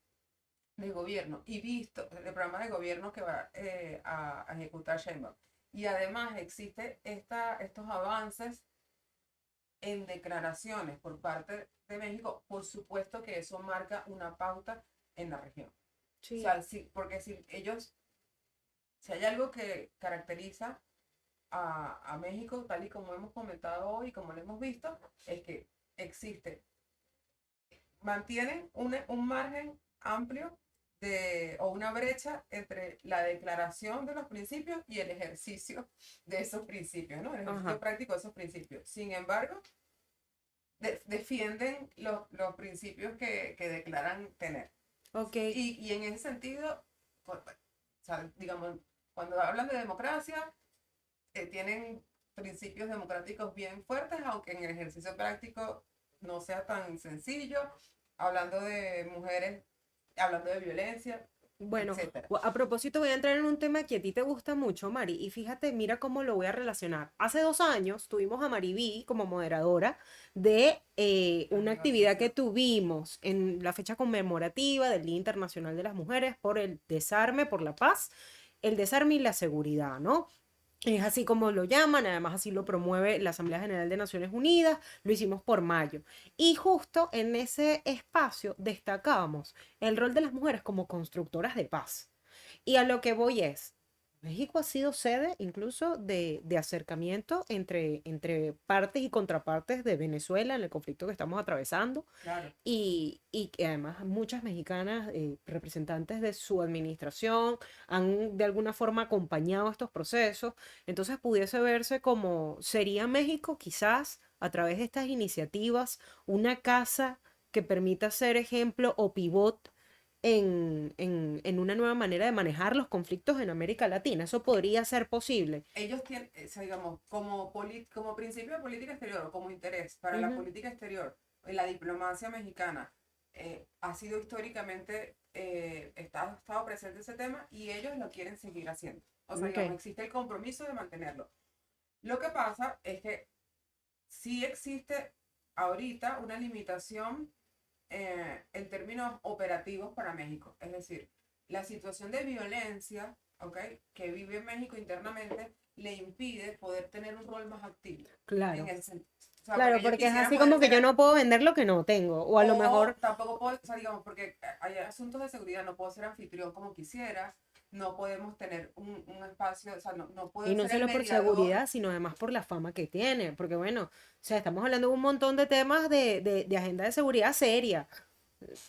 de gobierno y visto el programa de gobierno que va a ejecutar Sheinbaum, y además existe estos avances en declaraciones por parte de México, por supuesto que eso marca una pauta en la región. O Sí. sea, sí, porque si ellos si hay algo que caracteriza a México, tal y como hemos comentado hoy, como lo hemos visto, es que existe, mantienen un margen amplio o una brecha entre la declaración de los principios y el ejercicio de esos principios, ¿no? El ejercicio Ajá. práctico de esos principios. Sin embargo, defienden los principios que declaran tener. Ok. Y en ese sentido, pues, o sea, digamos, cuando hablan de democracia, tienen principios democráticos bien fuertes, aunque en el ejercicio práctico no sea tan sencillo, hablando de mujeres, hablando de violencia, Bueno, etcétera. a propósito, voy a entrar en un tema que a ti te gusta mucho, Mari, y fíjate, mira cómo lo voy a relacionar. Hace 2 años tuvimos a Mariví como moderadora de La una actividad que negociación. tuvimos en la fecha conmemorativa del Día Internacional de las Mujeres por el desarme, por la paz, el desarme y la seguridad, ¿no? Es así como lo llaman, además así lo promueve la Asamblea General de Naciones Unidas, lo hicimos por mayo. Y justo en ese espacio destacábamos el rol de las mujeres como constructoras de paz. Y a lo que voy es, México ha sido sede incluso de acercamiento entre partes y contrapartes de Venezuela en el conflicto que estamos atravesando. Claro. Y que además muchas mexicanas, representantes de su administración, han de alguna forma acompañado estos procesos. Entonces pudiese verse como sería México quizás a través de estas iniciativas una casa que permita ser ejemplo o pivot en una nueva manera de manejar los conflictos en América Latina. Eso podría ser posible. Ellos tienen, o sea, digamos, como principio de política exterior o como interés para la Ujú. política exterior, la diplomacia mexicana ha sido históricamente, ha estado presente ese tema y ellos lo quieren seguir haciendo. O sea, Ok, digamos, existe el compromiso de mantenerlo. Lo que pasa es que sí existe ahorita una limitación en términos operativos para México. Es decir, la situación de violencia, ¿ok?, que vive México internamente le impide poder tener un rol más activo en claro. ese sentido. O sea, porque Claro, ellos porque es quisieran así poder como que yo ser, no puedo vender lo que no tengo. O a lo o mejor, tampoco puedo, o sea, digamos, porque hay asuntos de seguridad, no puedo ser anfitrión como quisiera, no podemos tener un espacio, o sea, no y puedo no ser el solo por mediador. seguridad, sino además por la fama que tiene. Porque bueno, o sea, estamos hablando de un montón de temas de agenda de seguridad seria.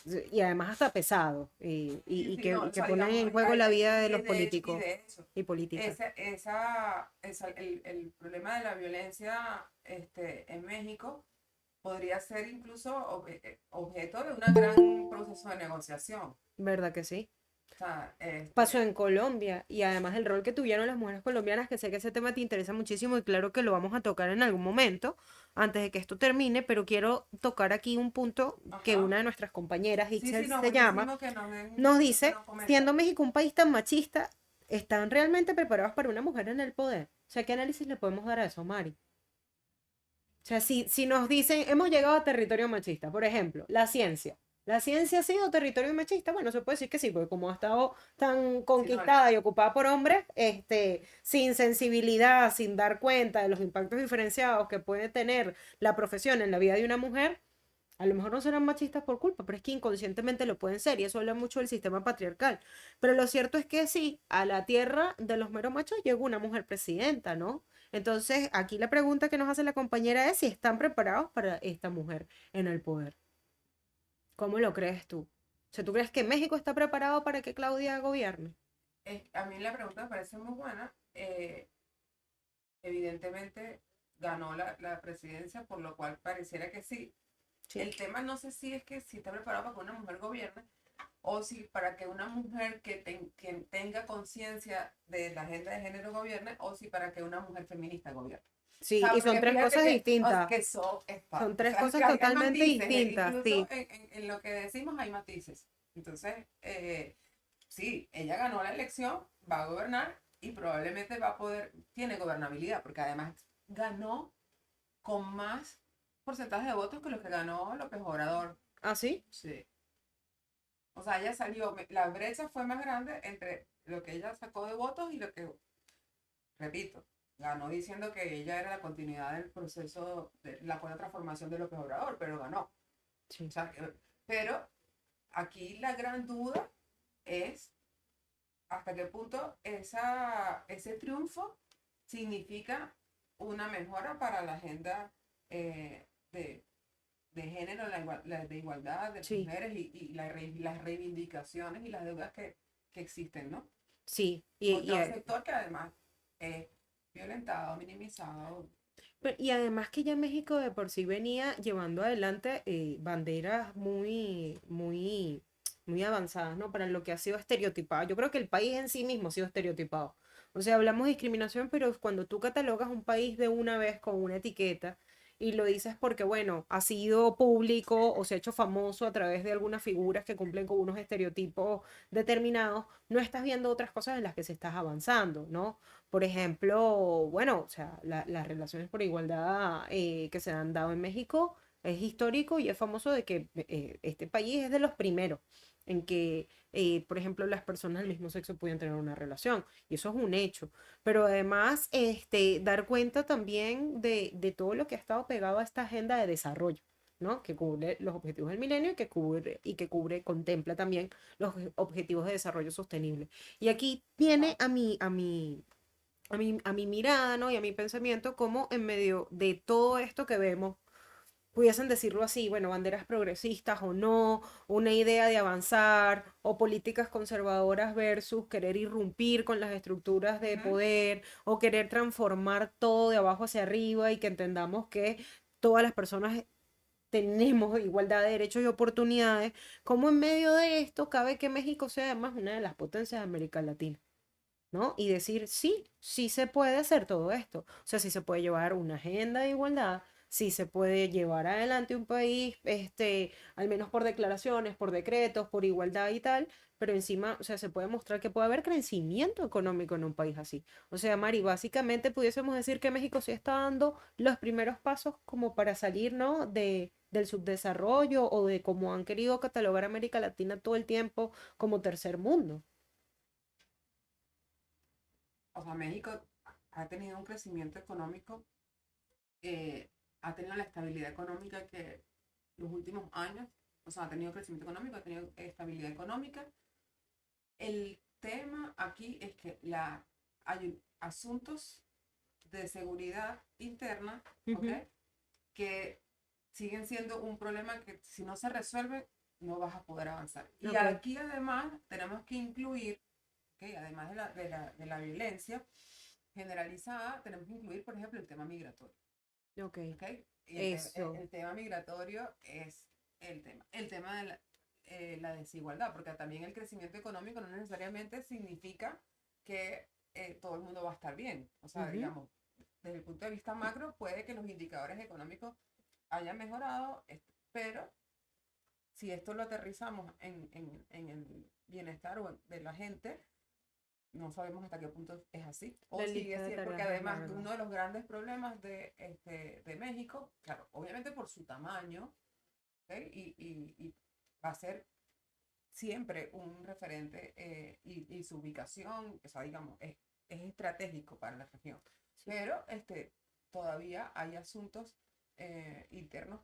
Y además hasta pesado. Sí, Y sí, no, y o que sea, ponen digamos, en juego la vida de los y políticos de eso, y políticas. el problema de la violencia en México podría ser incluso objeto de un gran proceso de negociación. ¿Verdad que sí? O sea, Pasó en Colombia y además el rol que tuvieron las mujeres colombianas, que sé que ese tema te interesa muchísimo y claro que lo vamos a tocar en algún momento antes de que esto termine, pero quiero tocar aquí un punto que ajá. una de nuestras compañeras, Sí, Ixel sí, no, se llama, buenísimo que nos den, nos que dice, nos comenta. siendo México un país tan machista, ¿están realmente preparados para una mujer en el poder? O sea, ¿qué análisis le podemos dar a eso, Mari? O sea, si nos dicen, hemos llegado a territorio machista, por ejemplo, la ciencia. ¿La ciencia ha sido territorio machista? Bueno, se puede decir que sí, porque como ha estado tan Sí, no, conquistada y ocupada por hombres, sin sensibilidad, sin dar cuenta de los impactos diferenciados que puede tener la profesión en la vida de una mujer, a lo mejor no serán machistas por culpa, pero es que inconscientemente lo pueden ser, y eso habla mucho del sistema patriarcal. Pero lo cierto es que sí, a la tierra de los meros machos llegó una mujer presidenta, ¿no? Entonces, aquí la pregunta que nos hace la compañera es si están preparados para esta mujer en el poder. ¿Cómo lo crees tú? O sea, ¿tú crees que México está preparado para que Claudia gobierne? a mí la pregunta me parece muy buena. Evidentemente ganó la presidencia, por lo cual pareciera que sí. Sí. El tema no sé si es que si está preparado para que una mujer gobierne o si para que una mujer que tenga conciencia de la agenda de género gobierne o si para que una mujer feminista gobierne. O Sí, sea, y son porque tres fíjate cosas que, o sea, distintas. que eso Son o tres sea, cosas hay totalmente matices, distintas, incluso sí. en lo que decimos hay matices. Entonces, sí, ella ganó la elección, va a gobernar y probablemente va a poder, tiene gobernabilidad, porque además ganó con más porcentaje de votos que los que ganó López Obrador. ¿Ah, sí? Sí. O sea, ella salió, la brecha fue más grande entre lo que ella sacó de votos y lo que, repito, ganó diciendo que ella era la continuidad del proceso de la buena transformación de López Obrador, pero ganó. O Sí. sea, pero aquí la gran duda es hasta qué punto ese triunfo significa una mejora para la agenda de, de género, de igualdad de las Sí, mujeres las reivindicaciones y las deudas que existen, ¿no? sí. Contra un sector que además es violentado, minimizado. Y además que ya México de por sí venía llevando adelante banderas muy avanzadas, ¿no? Para lo que ha sido estereotipado. Yo creo que el país en sí mismo ha sido estereotipado. O sea, hablamos de discriminación, pero cuando tú catalogas un país de una vez con una etiqueta y lo dices porque, bueno, ha sido público o se ha hecho famoso a través de algunas figuras que cumplen con unos estereotipos determinados, no estás viendo otras cosas en las que se estás avanzando, ¿no? Por ejemplo, bueno, o sea, las relaciones por igualdad que se han dado en México es histórico y es famoso de que este país es de los primeros en que, por ejemplo, las personas del mismo sexo pueden tener una relación. Y eso es un hecho. Pero además, dar cuenta también de todo lo que ha estado pegado a esta agenda de desarrollo, ¿no? Que cubre los objetivos del milenio contempla también los objetivos de desarrollo sostenible. Y aquí viene a mi mirada, ¿no? Y a mi pensamiento, como en medio de todo esto que vemos, pudiesen decirlo así, bueno, banderas progresistas o no, una idea de avanzar, o políticas conservadoras versus querer irrumpir con las estructuras de Ujú. poder, o querer transformar todo de abajo hacia arriba y que entendamos que todas las personas tenemos igualdad de derechos y oportunidades, como en medio de esto cabe que México sea además una de las potencias de América Latina. ¿No? Y decir, sí, sí se puede hacer todo esto. O sea, sí se puede llevar una agenda de igualdad, sí se puede llevar adelante un país, al menos por declaraciones, por decretos, por igualdad y tal, pero encima, o sea, se puede mostrar que puede haber crecimiento económico en un país así. O sea, Mari, básicamente pudiésemos decir que México sí está dando los primeros pasos como para salir, ¿no? Del subdesarrollo o de cómo han querido catalogar a América Latina todo el tiempo como tercer mundo. O sea, México ha tenido un crecimiento económico, ha tenido la estabilidad económica que los últimos años, o sea, ha tenido crecimiento económico, ha tenido estabilidad económica. El tema aquí es que hay asuntos de seguridad interna, ¿ok? Ujú. Que siguen siendo un problema que si no se resuelve, no vas a poder avanzar. Y Ok. aquí además tenemos que incluir, ¿ok? Además de la violencia generalizada, tenemos que incluir, por ejemplo, el tema migratorio, Ok, ¿ok? Y eso. el tema migratorio es el tema de la desigualdad, porque también el crecimiento económico no necesariamente significa que todo el mundo va a estar bien. O sea, Ujú. digamos, desde el punto de vista macro, puede que los indicadores económicos hayan mejorado, pero si esto lo aterrizamos en el bienestar de la gente, no sabemos hasta qué punto es así. La O sigue lista de siendo, porque tareas es además larga. uno de los grandes problemas de México, claro, obviamente por su tamaño, ¿ok? Y va a ser siempre un referente y su ubicación, o sea, digamos, es estratégico para la región. Sí. Pero todavía hay asuntos internos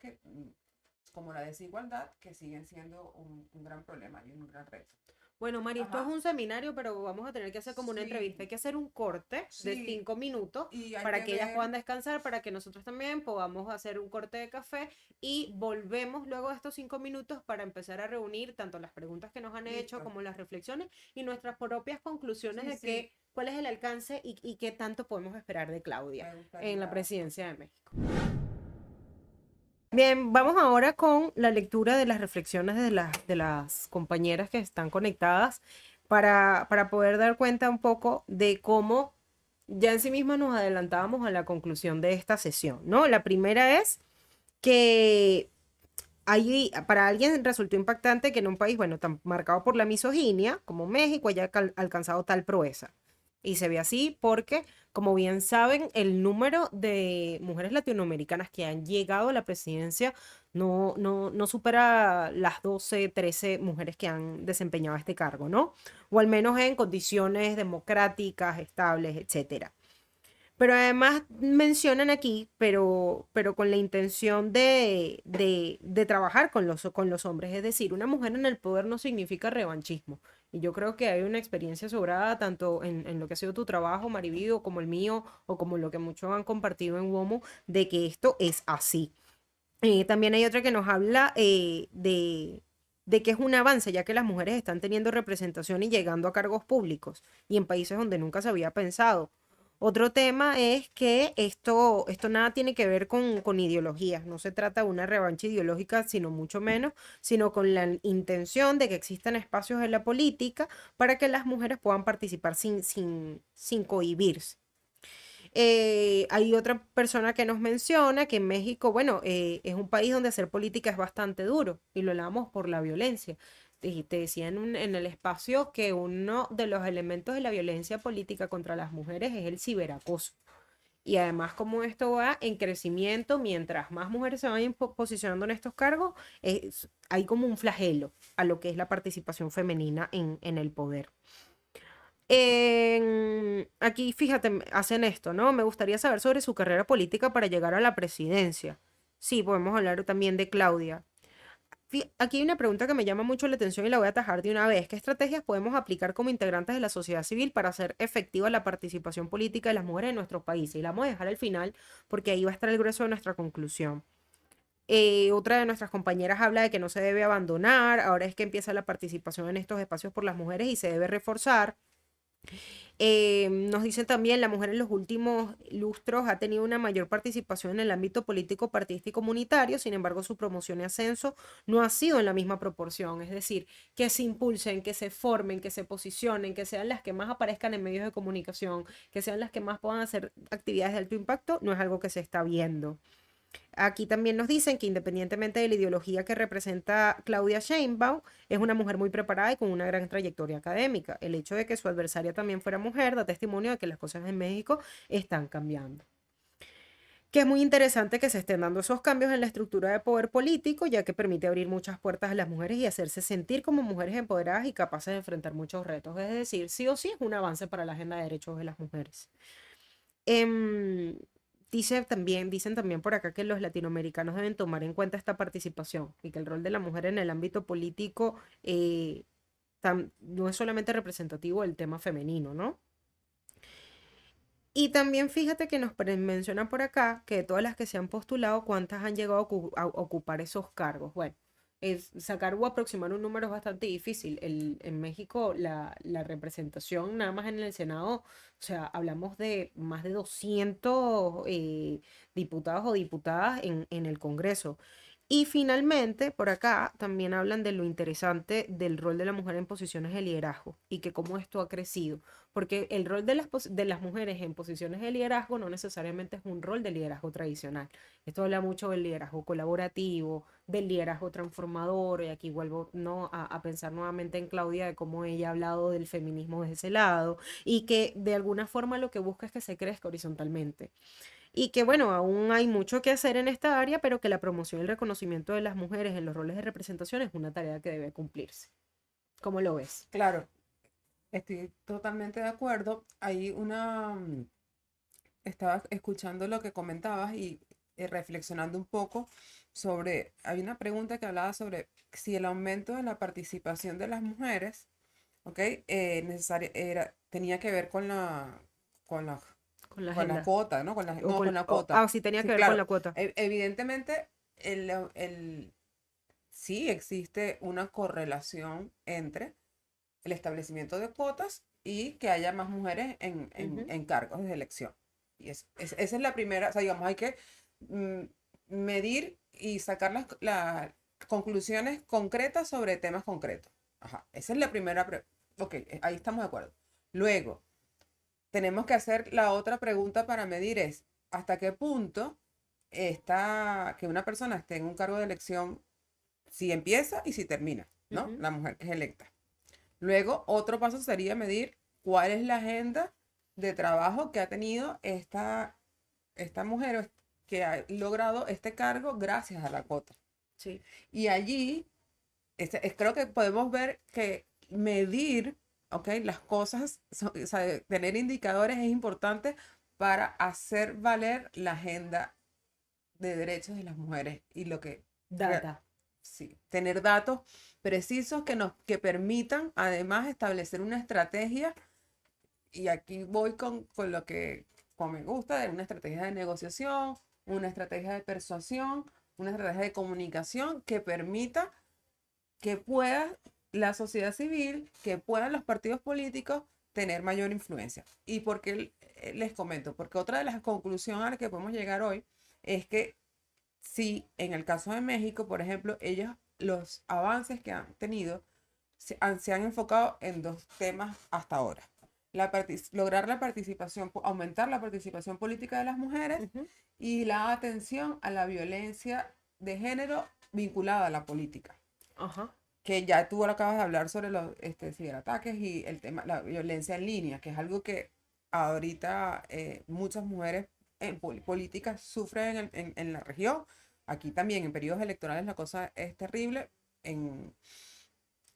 como la desigualdad, que siguen siendo un gran problema y un gran reto. Bueno, Mari, esto es Ajá, un seminario, pero vamos a tener que hacer como una entrevista. Hay sí, que hacer un corte de sí, 5 minutos y hay para que que ellas puedan ver, descansar, para que nosotros también podamos hacer un corte de café y volvemos luego de estos 5 minutos para empezar a reunir tanto las preguntas que nos han hecho listo, como las reflexiones y nuestras propias conclusiones sí, de sí, cuál es el alcance y qué tanto podemos esperar de Claudia me en la gustaría, presidencia de México. Bien, vamos ahora con la lectura de las reflexiones de las compañeras que están conectadas para poder dar cuenta un poco de cómo ya en sí misma nos adelantábamos a la conclusión de esta sesión, ¿no? La primera es que para alguien resultó impactante que en un país, bueno, tan marcado por la misoginia como México haya alcanzado tal proeza. Y se ve así porque, como bien saben, el número de mujeres latinoamericanas que han llegado a la presidencia no supera las 12 13 mujeres que han desempeñado este cargo, ¿no? O al menos en condiciones democráticas, estables, etcétera. Pero además mencionan aquí, pero con la intención de trabajar con los hombres. Es decir, una mujer en el poder no significa revanchismo. Y yo creo que hay una experiencia sobrada tanto en lo que ha sido tu trabajo, Mariví, o como el mío, o como lo que muchos han compartido en WOMO, de que esto es así. También hay otra que nos habla de que es un avance, ya que las mujeres están teniendo representación y llegando a cargos públicos y en países donde nunca se había pensado. Otro tema es que esto nada tiene que ver con ideologías, no se trata de una revancha ideológica, sino mucho menos, sino con la intención de que existan espacios en la política para que las mujeres puedan participar sin cohibirse. Hay otra persona que nos menciona que en México, bueno, es un país donde hacer política es bastante duro y lo hablamos por la violencia. Te decía en el espacio que uno de los elementos de la violencia política contra las mujeres es el ciberacoso. Y además, como esto va en crecimiento, mientras más mujeres se vayan posicionando en estos cargos, hay como un flagelo a lo que es la participación femenina en el poder. Aquí, fíjate, hacen esto, ¿no? Me gustaría saber sobre su carrera política para llegar a la presidencia. Sí, podemos hablar también de Claudia. Aquí hay una pregunta que me llama mucho la atención y la voy a atajar de una vez. ¿Qué estrategias podemos aplicar como integrantes de la sociedad civil para hacer efectiva la participación política de las mujeres en nuestro país? Y la vamos a dejar al final porque ahí va a estar el grueso de nuestra conclusión. Otra de nuestras compañeras habla de que no se debe abandonar, ahora es que empieza la participación en estos espacios por las mujeres y se debe reforzar. Nos dicen también, la mujer en los últimos lustros ha tenido una mayor participación en el ámbito político, partidista y comunitario, sin embargo su promoción y ascenso no ha sido en la misma proporción, es decir, que se impulsen, que se formen, que se posicionen, que sean las que más aparezcan en medios de comunicación, que sean las que más puedan hacer actividades de alto impacto, no es algo que se está viendo. Aquí también nos dicen que independientemente de la ideología que representa Claudia Sheinbaum, es una mujer muy preparada y con una gran trayectoria académica. El hecho de que su adversaria también fuera mujer da testimonio de que las cosas en México están cambiando. Que es muy interesante que se estén dando esos cambios en la estructura de poder político, ya que permite abrir muchas puertas a las mujeres y hacerse sentir como mujeres empoderadas y capaces de enfrentar muchos retos. Es decir, sí o sí es un avance para la agenda de derechos de las mujeres. Em, dicen también por acá que los latinoamericanos deben tomar en cuenta esta participación y que el rol de la mujer en el ámbito político no es solamente representativo del tema femenino, ¿no? Y también fíjate que nos mencionan por acá que de todas las que se han postulado, ¿cuántas han llegado a ocupar esos cargos? Bueno, sacar o aproximar un número es bastante difícil. En México la representación nada más en el Senado, o sea, hablamos de más de 200 diputados o diputadas en el Congreso. Y finalmente, por acá también hablan de lo interesante del rol de la mujer en posiciones de liderazgo y que cómo esto ha crecido. Porque el rol de las mujeres en posiciones de liderazgo no necesariamente es un rol de liderazgo tradicional. Esto habla mucho del liderazgo colaborativo, del liderazgo transformador, y aquí vuelvo, ¿no? a pensar nuevamente en Claudia, de cómo ella ha hablado del feminismo desde ese lado, y que de alguna forma lo que busca es que se crezca horizontalmente. Y que bueno, aún hay mucho que hacer en esta área, pero que la promoción y el reconocimiento de las mujeres en los roles de representación es una tarea que debe cumplirse. ¿Cómo lo ves? Claro, estoy totalmente de acuerdo. Estaba escuchando lo que comentabas y reflexionando un poco sobre, hay una pregunta que hablaba sobre si el aumento de la participación de las mujeres, ¿ok? Tenía que ver con la, Con la con la agenda. cuota, ¿no? O No, con, con la cuota. sí, tenía Sí, que ver con claro. la cuota. Evidentemente, el, el, sí existe una correlación entre el establecimiento de cuotas y que haya más mujeres Ujú. en cargos de elección. Y esa es la primera, o sea, digamos, hay que mm, medir y sacar las conclusiones concretas sobre temas concretos. Ajá, esa es la primera. Ok, ahí estamos de acuerdo. Luego, tenemos que hacer la otra pregunta para medir es, ¿hasta qué punto está que una persona esté en un cargo de elección si empieza y si termina, ¿no? Ujú. La mujer que es electa. Luego, otro paso sería medir cuál es la agenda de trabajo que ha tenido esta mujer que ha logrado este cargo gracias a la cuota. Sí. Y allí creo que podemos ver que medir, ¿ok? Las cosas, o sea, tener indicadores es importante para hacer valer la agenda de derechos de las mujeres y lo que Data. sí, tener datos precisos que permitan además establecer una estrategia, y aquí voy con lo que con me gusta, de una estrategia de negociación, una estrategia de persuasión, una estrategia de comunicación que permita que pueda la sociedad civil, que puedan los partidos políticos tener mayor influencia. ¿Y por qué les comento? Porque otra de las conclusiones a las que podemos llegar hoy es que si en el caso de México, por ejemplo, ellos, los avances que han tenido se han enfocado en dos temas hasta ahora. Lograr la participación, aumentar la participación política de las mujeres y la atención a la violencia de género vinculada a la política. Ajá. Que ya tú acabas de hablar sobre los ciberataques y el tema, la violencia en línea, que es algo que ahorita muchas mujeres en políticas sufren en la región. Aquí también, en periodos electorales, la cosa es terrible.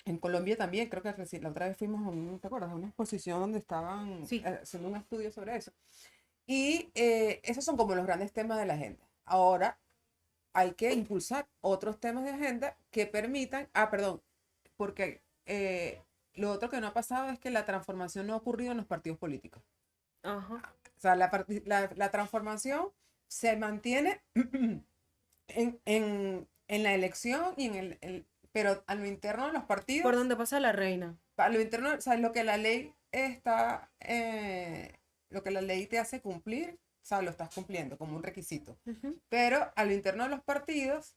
En Colombia también, creo que la otra vez fuimos ¿te acuerdas? A una exposición donde estaban Sí. haciendo un estudio sobre eso. Y esos son como los grandes temas de la agenda. Ahora hay que impulsar otros temas de agenda que permitan, porque lo otro que no ha pasado es que la transformación no ha ocurrido en los partidos políticos. Ajá. O sea, la transformación se mantiene en la elección y pero a lo interno de los partidos. Por donde pasa la reina. A lo interno, o sea, lo que la ley lo que la ley te hace cumplir, o sea, lo estás cumpliendo como un requisito. Pero a lo interno de los partidos,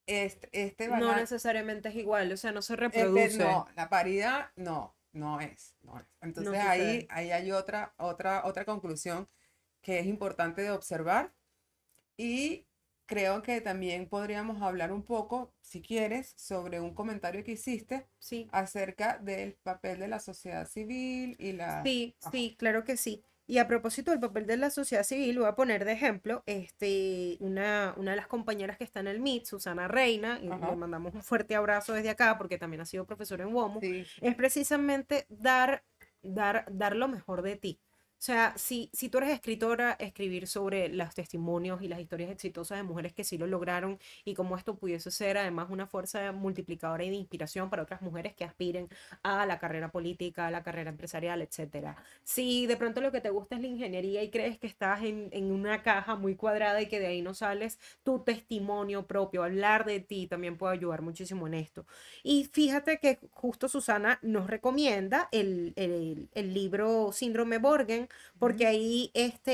No necesariamente es igual, o sea, no se reproduce. no, la paridad no es. Entonces No ahí sucede. hay otra conclusión que es importante de observar, y creo que también podríamos hablar un poco, si quieres, sobre un comentario que hiciste Sí. acerca del papel de la sociedad civil y la... Sí, Ajá. sí, claro que sí. Y a propósito del papel de la sociedad civil, voy a poner de ejemplo una de las compañeras que está en el MIT, Susana Reina, y le Ajá. mandamos un fuerte abrazo desde acá porque también ha sido profesora en WOMO, Sí. es precisamente dar lo mejor de ti. O sea, si tú eres escritora, escribir sobre los testimonios y las historias exitosas de mujeres que sí lo lograron y cómo esto pudiese ser además una fuerza multiplicadora y de inspiración para otras mujeres que aspiren a la carrera política, a la carrera empresarial, etcétera. Si de pronto lo que te gusta es la ingeniería y crees que estás en una caja muy cuadrada y que de ahí no sales, tu testimonio propio, hablar de ti también puede ayudar muchísimo en esto. Y fíjate que justo Susana nos recomienda el libro Síndrome Borgen, porque ahí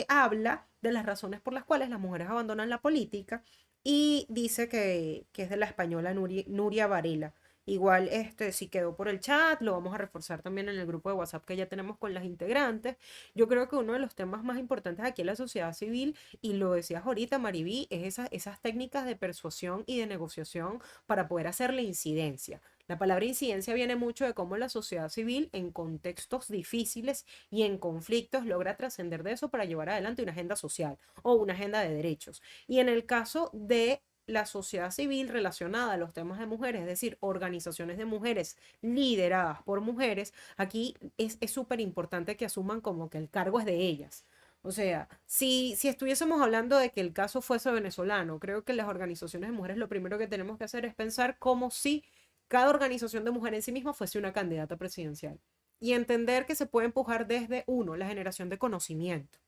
habla de las razones por las cuales las mujeres abandonan la política y dice que es de la española Nuria Varela. Igual, si quedó por el chat, lo vamos a reforzar también en el grupo de WhatsApp que ya tenemos con las integrantes. Yo creo que uno de los temas más importantes aquí en la sociedad civil, y lo decías ahorita, Mariví, es esas técnicas de persuasión y de negociación para poder hacerle incidencia. La palabra incidencia viene mucho de cómo la sociedad civil en contextos difíciles y en conflictos logra trascender de eso para llevar adelante una agenda social o una agenda de derechos. Y en el caso de la sociedad civil relacionada a los temas de mujeres, es decir, organizaciones de mujeres lideradas por mujeres, aquí es súper importante que asuman como que el cargo es de ellas. O sea, si estuviésemos hablando de que el caso fuese venezolano, creo que las organizaciones de mujeres lo primero que tenemos que hacer es pensar como si cada organización de mujeres en sí misma fuese una candidata presidencial. Y entender que se puede empujar desde uno, la generación de conocimiento.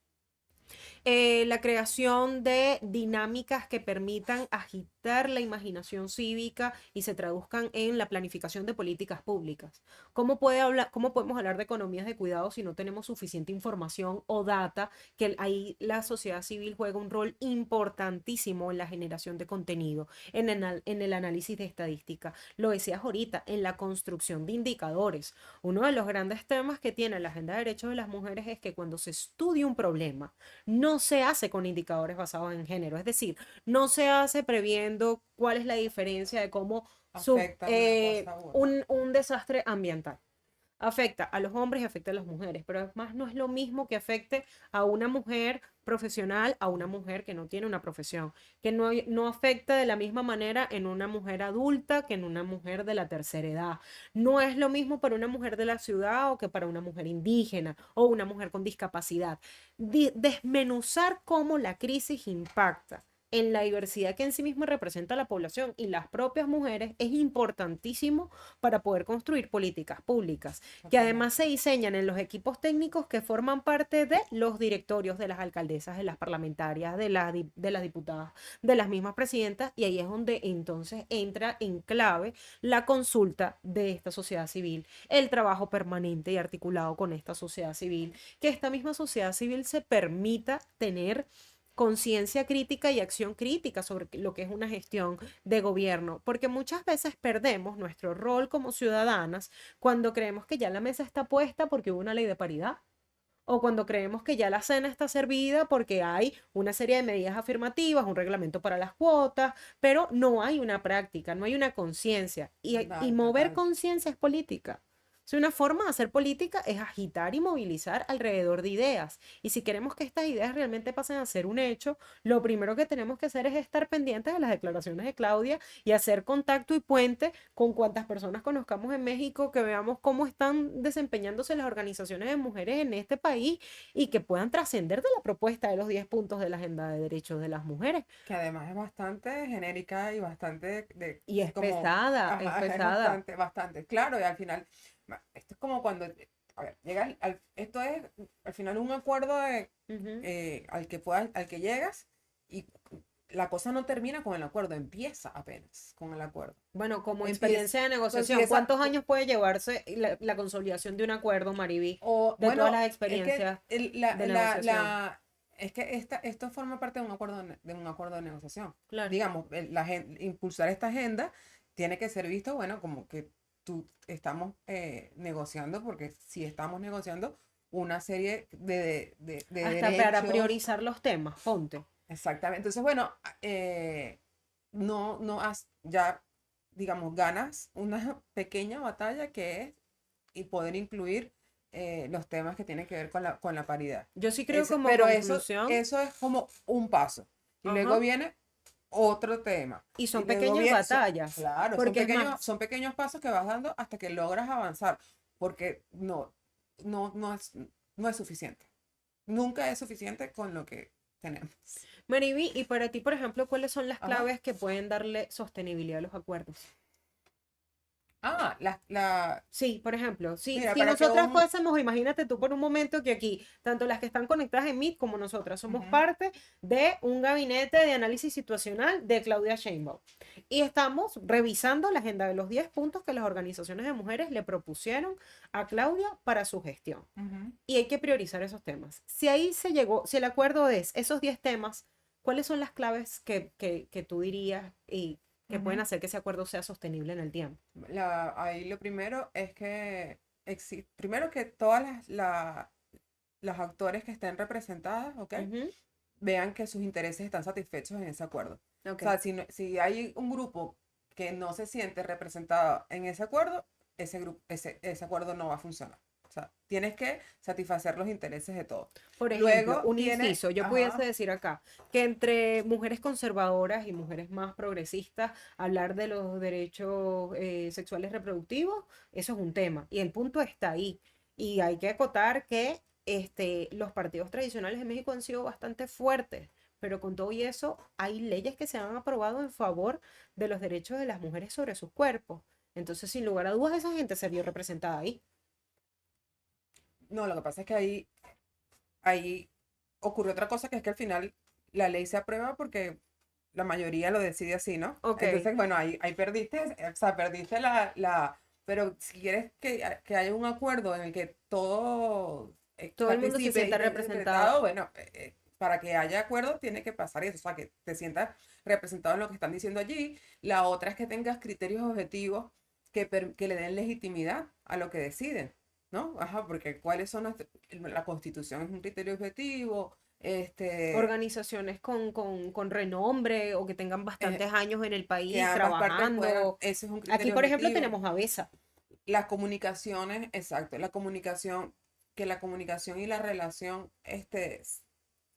La creación de dinámicas que permitan agitar la imaginación cívica y se traduzcan en la planificación de políticas públicas. ¿Cómo podemos hablar de economías de cuidado si no tenemos suficiente información o data? Que ahí la sociedad civil juega un rol importantísimo en la generación de contenido, en el análisis de estadística. Lo decías ahorita, en la construcción de indicadores. Uno de los grandes temas que tiene la Agenda de Derechos de las Mujeres es que cuando se estudia un problema, no se hace con indicadores basados en género, es decir, no se hace previendo cuál es la diferencia de cómo Afecta una cosa u otra. un desastre ambiental afecta a los hombres y afecta a las mujeres, pero además no es lo mismo que afecte a una mujer profesional a una mujer que no tiene una profesión, que no afecta de la misma manera en una mujer adulta que en una mujer de la tercera edad. No es lo mismo para una mujer de la ciudad o que para una mujer indígena o una mujer con discapacidad. Desmenuzar cómo la crisis impacta en la diversidad que en sí misma representa la población y las propias mujeres, es importantísimo para poder construir políticas públicas, que Totalmente. además se diseñan en los equipos técnicos que forman parte de los directorios de las alcaldesas, de las parlamentarias, de las diputadas, de las mismas presidentas, y ahí es donde entonces entra en clave la consulta de esta sociedad civil, el trabajo permanente y articulado con esta sociedad civil, que esta misma sociedad civil se permita tener conciencia crítica y acción crítica sobre lo que es una gestión de gobierno, porque muchas veces perdemos nuestro rol como ciudadanas cuando creemos que ya la mesa está puesta porque hubo una ley de paridad, o cuando creemos que ya la cena está servida porque hay una serie de medidas afirmativas, un reglamento para las cuotas, pero no hay una práctica, no hay una conciencia. Y Total, mover total. conciencia es política. Si una forma de hacer política es agitar y movilizar alrededor de ideas. Y si queremos que estas ideas realmente pasen a ser un hecho, lo primero que tenemos que hacer es estar pendientes de las declaraciones de Claudia y hacer contacto y puente con cuantas personas conozcamos en México, que veamos cómo están desempeñándose las organizaciones de mujeres en este país y que puedan trascender de la propuesta de los 10 puntos de la Agenda de Derechos de las Mujeres. Que además es bastante genérica y bastante Y es como, pesada, es ajá, es pesada. bastante, bastante. Claro, y al final, esto es como cuando, a ver, llega esto es al final un acuerdo Ujú. al que llegas y la cosa no termina con el acuerdo, empieza apenas con el acuerdo. Bueno, como Empieza, experiencia de negociación, empieza, ¿cuántos años puede llevarse la consolidación de un acuerdo, Mariví, o de todas bueno, las es que experiencias de negociación? es que esto forma parte de un acuerdo de un acuerdo de negociación. Claro. Digamos, impulsar esta agenda tiene que ser visto, bueno, como que tú estamos negociando, porque si estamos negociando una serie de Hasta para derechos. priorizar los temas, ponte. Exactamente. Entonces, bueno, ya, digamos, ganas una pequeña batalla que es y poder incluir los temas que tienen que ver con la paridad. Yo sí creo como Pero conclusión, eso es como un paso. Y luego ajá, viene otro tema. y Y son luego pequeñas viene, batallas, claro, porque es más, son pequeños pasos que vas dando hasta que logras avanzar, porque no no es suficiente. Nunca es suficiente con lo que tenemos. Mariví, y para ti, por ejemplo, ¿cuáles son las Ajá. claves que pueden darle sostenibilidad a los acuerdos? Ah, Sí, por ejemplo, mira, si para que nosotras un... fuésemos, imagínate tú por un momento que aquí, tanto las que están conectadas en Meet como nosotras, somos Ujú, parte de un gabinete de análisis situacional de Claudia Sheinbaum. Y estamos revisando la agenda de los 10 puntos que las organizaciones de mujeres le propusieron a Claudia para su gestión. ujú. Y hay que priorizar esos temas. Si ahí se llegó, si el acuerdo es esos 10 temas, ¿cuáles son las claves que tú dirías y que pueden Ujú. hacer que ese acuerdo sea sostenible en el tiempo? Ahí lo primero es que primero que todas las actores que estén representadas, ¿ok? Ujú. Vean que sus intereses están satisfechos en ese acuerdo. O Ok. sea, si hay un grupo que no se siente representado en ese acuerdo, ese acuerdo no va a funcionar. O sea, tienes que satisfacer los intereses de todos. Por ejemplo, Luego un tiene, inciso, yo pudiese ajá, decir acá que entre mujeres conservadoras y mujeres más progresistas, hablar de los derechos sexuales reproductivos, eso es un tema. Y el punto está ahí. Y hay que acotar que los partidos tradicionales de México han sido bastante fuertes, pero con todo y eso, hay leyes que se han aprobado en favor de los derechos de las mujeres sobre sus cuerpos. Entonces, sin lugar a dudas, esa gente se vio representada ahí. no, lo que pasa es que ahí ocurrió otra cosa, que es que al final la ley se aprueba porque la mayoría lo decide así, ¿no? Ok, Entonces, bueno, ahí perdiste, o sea, perdiste pero si quieres que haya un acuerdo en el que todo todo el mundo se participe y sienta esté representado. interpretado, bueno, para que haya acuerdo tiene que pasar eso, o sea, que te sientas representado en lo que están diciendo allí. La otra es que tengas criterios objetivos que le den legitimidad a lo que deciden, ¿no? Ajá, porque cuáles son la Constitución es un criterio objetivo, Organizaciones con renombre o que tengan eh, bastantes años en el que país ambas partes puedan, trabajando. ese es un Aquí, criterio por ejemplo, objetivo. tenemos a Besa. Las comunicaciones, exacto, que la comunicación y la relación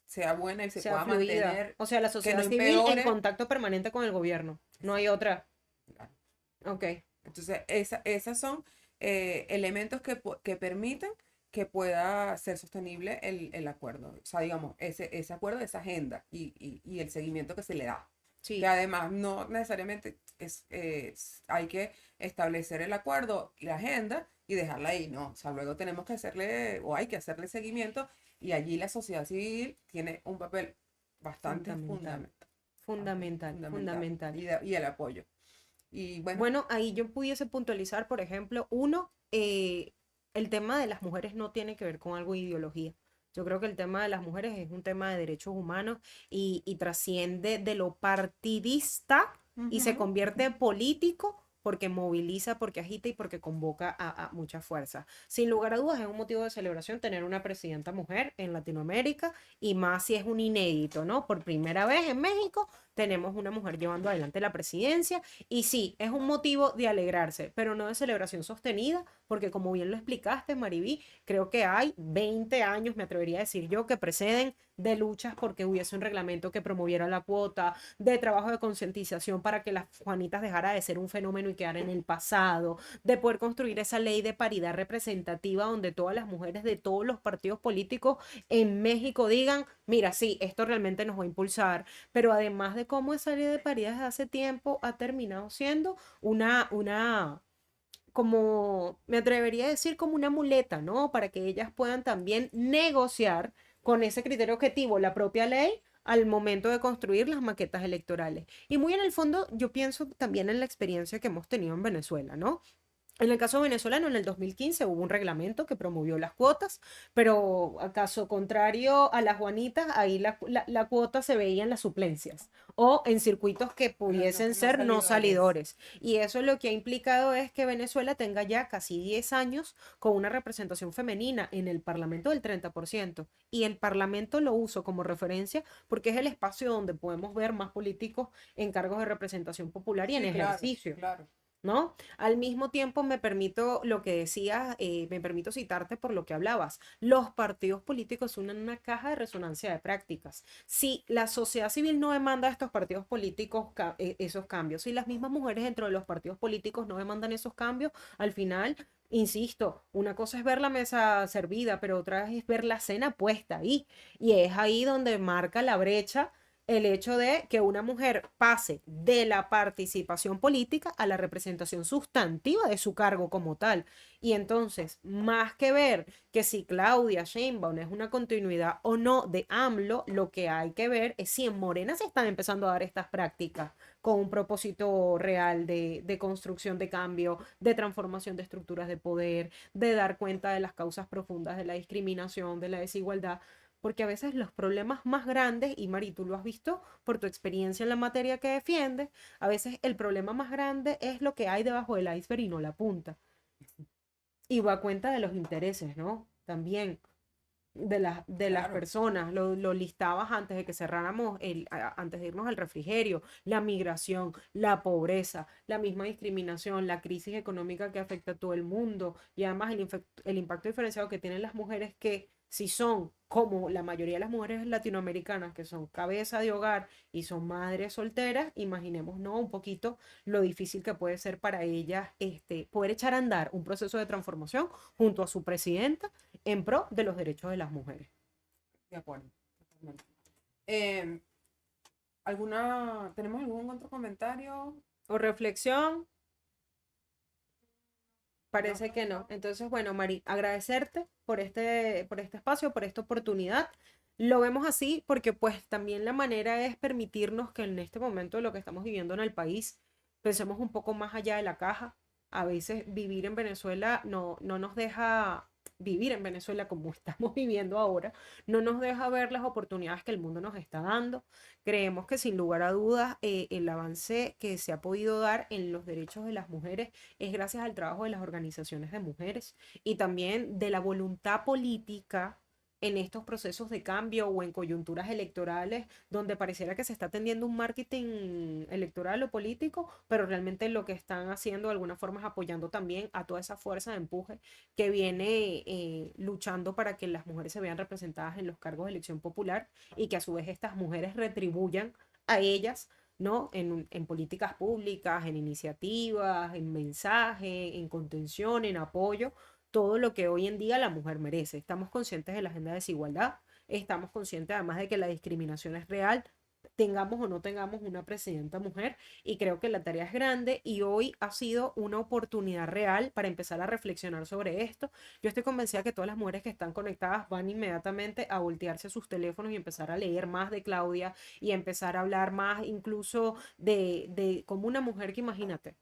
sea buena y se Sea pueda fluida. mantener, O sea, la que no sociedad civil en empeore. contacto permanente con el gobierno. No hay otra. Exacto. Ok. Entonces, esas son elementos que permiten que pueda ser sostenible el acuerdo. O sea, digamos, ese acuerdo, esa agenda y el seguimiento que se le da. Sí. Que además no necesariamente hay que establecer el acuerdo y la agenda y dejarla ahí, ¿no? O sea, luego tenemos que hacerle, o hay que hacerle seguimiento, y allí la sociedad civil tiene un papel bastante Fundamental. fundamental, Fundamental. y el apoyo. Y bueno, Bueno, ahí yo pudiese puntualizar, por ejemplo, uno, el tema de las mujeres no tiene que ver con algo de ideología. Yo creo que el tema de las mujeres es un tema de derechos humanos y trasciende de lo partidista y se ujú, convierte en político porque moviliza, porque agita y porque convoca a mucha fuerza. Sin lugar a dudas, es un motivo de celebración tener una presidenta mujer en Latinoamérica y más si es un inédito, ¿no? Por primera vez en México tenemos una mujer llevando adelante la presidencia y sí, es un motivo de alegrarse, pero no de celebración sostenida, porque como bien lo explicaste, Mariví, creo que hay 20 años, me atrevería a decir yo, que preceden de luchas porque hubiese un reglamento que promoviera la cuota, de trabajo de concientización para que las Juanitas dejara de ser un fenómeno y quedara en el pasado, de poder construir esa ley de paridad representativa donde todas las mujeres de todos los partidos políticos en México digan, mira, sí, esto realmente nos va a impulsar, pero además de cómo esa ley de paridad desde hace tiempo ha terminado siendo como me atrevería a decir, como una muleta, ¿no? Para que ellas puedan también negociar con ese criterio objetivo la propia ley al momento de construir las maquetas electorales. Y muy en el fondo, yo pienso también en la experiencia que hemos tenido en Venezuela, ¿no? En el caso venezolano, en el 2015 hubo un reglamento que promovió las cuotas, pero a caso contrario a las Juanitas, ahí la cuota se veía en las suplencias o en circuitos que pero pudiesen no ser no salidores. salidores. Y eso lo que ha implicado es que Venezuela tenga ya casi 10 años con una representación femenina en el Parlamento del 30%. Y el Parlamento lo uso como referencia porque es el espacio donde podemos ver más políticos en cargos de representación popular y en Sí, claro, ejercicio. claro. ¿No? Al mismo tiempo me permito lo que decías, me permito citarte por lo que hablabas. Los partidos políticos son una caja de resonancia de prácticas. Si la sociedad civil no demanda a estos partidos políticos esos cambios, si las mismas mujeres dentro de los partidos políticos no demandan esos cambios, al final, insisto, una cosa es ver la mesa servida, pero otra es ver la cena puesta ahí. Y es ahí donde marca la brecha el hecho de que una mujer pase de la participación política a la representación sustantiva de su cargo como tal. Y entonces, más que ver que si Claudia Sheinbaum es una continuidad o no de AMLO, lo que hay que ver es si en Morena se están empezando a dar estas prácticas con un propósito real de construcción de cambio, de transformación de estructuras de poder, de dar cuenta de las causas profundas de la discriminación, de la desigualdad, porque a veces los problemas más grandes, y Mari, tú lo has visto por tu experiencia en la materia que defiendes, a veces el problema más grande es lo que hay debajo del iceberg y no la punta. Y va a cuenta de los intereses, ¿no? También de las Claro. personas, lo listabas antes de que cerráramos, antes de irnos al refrigerio, la migración, la pobreza, la misma discriminación, la crisis económica que afecta a todo el mundo y además el impacto diferenciado que tienen las mujeres que si son como la mayoría de las mujeres latinoamericanas que son cabeza de hogar y son madres solteras, imaginemos, ¿no? Un poquito lo difícil que puede ser para ellas poder echar a andar un proceso de transformación junto a su presidenta en pro de los derechos de las mujeres. De acuerdo. Totalmente. ¿Tenemos algún otro comentario? O reflexión, No. parece que no. Entonces, bueno, Mari, agradecerte por este espacio, por esta oportunidad. Lo vemos así porque pues también la manera es permitirnos que en este momento de lo que estamos viviendo en el país, pensemos un poco más allá de la caja. A veces vivir en Venezuela no nos deja vivir en Venezuela como estamos viviendo ahora, no nos deja ver las oportunidades que el mundo nos está dando. Creemos que sin lugar a dudas el avance que se ha podido dar en los derechos de las mujeres es gracias al trabajo de las organizaciones de mujeres y también de la voluntad política en estos procesos de cambio o en coyunturas electorales donde pareciera que se está tendiendo un marketing electoral o político, pero realmente lo que están haciendo de alguna forma es apoyando también a toda esa fuerza de empuje que viene luchando para que las mujeres se vean representadas en los cargos de elección popular y que a su vez estas mujeres retribuyan a ellas, ¿no? En políticas públicas, en iniciativas, en mensaje, en contención, en apoyo, todo lo que hoy en día la mujer merece. Estamos conscientes de la agenda de desigualdad, estamos conscientes además de que la discriminación es real, tengamos o no tengamos una presidenta mujer, y creo que la tarea es grande y hoy ha sido una oportunidad real para empezar a reflexionar sobre esto. Yo estoy convencida que todas las mujeres que están conectadas van inmediatamente a voltearse a sus teléfonos y empezar a leer más de Claudia y empezar a hablar más incluso de como una mujer que, imagínate,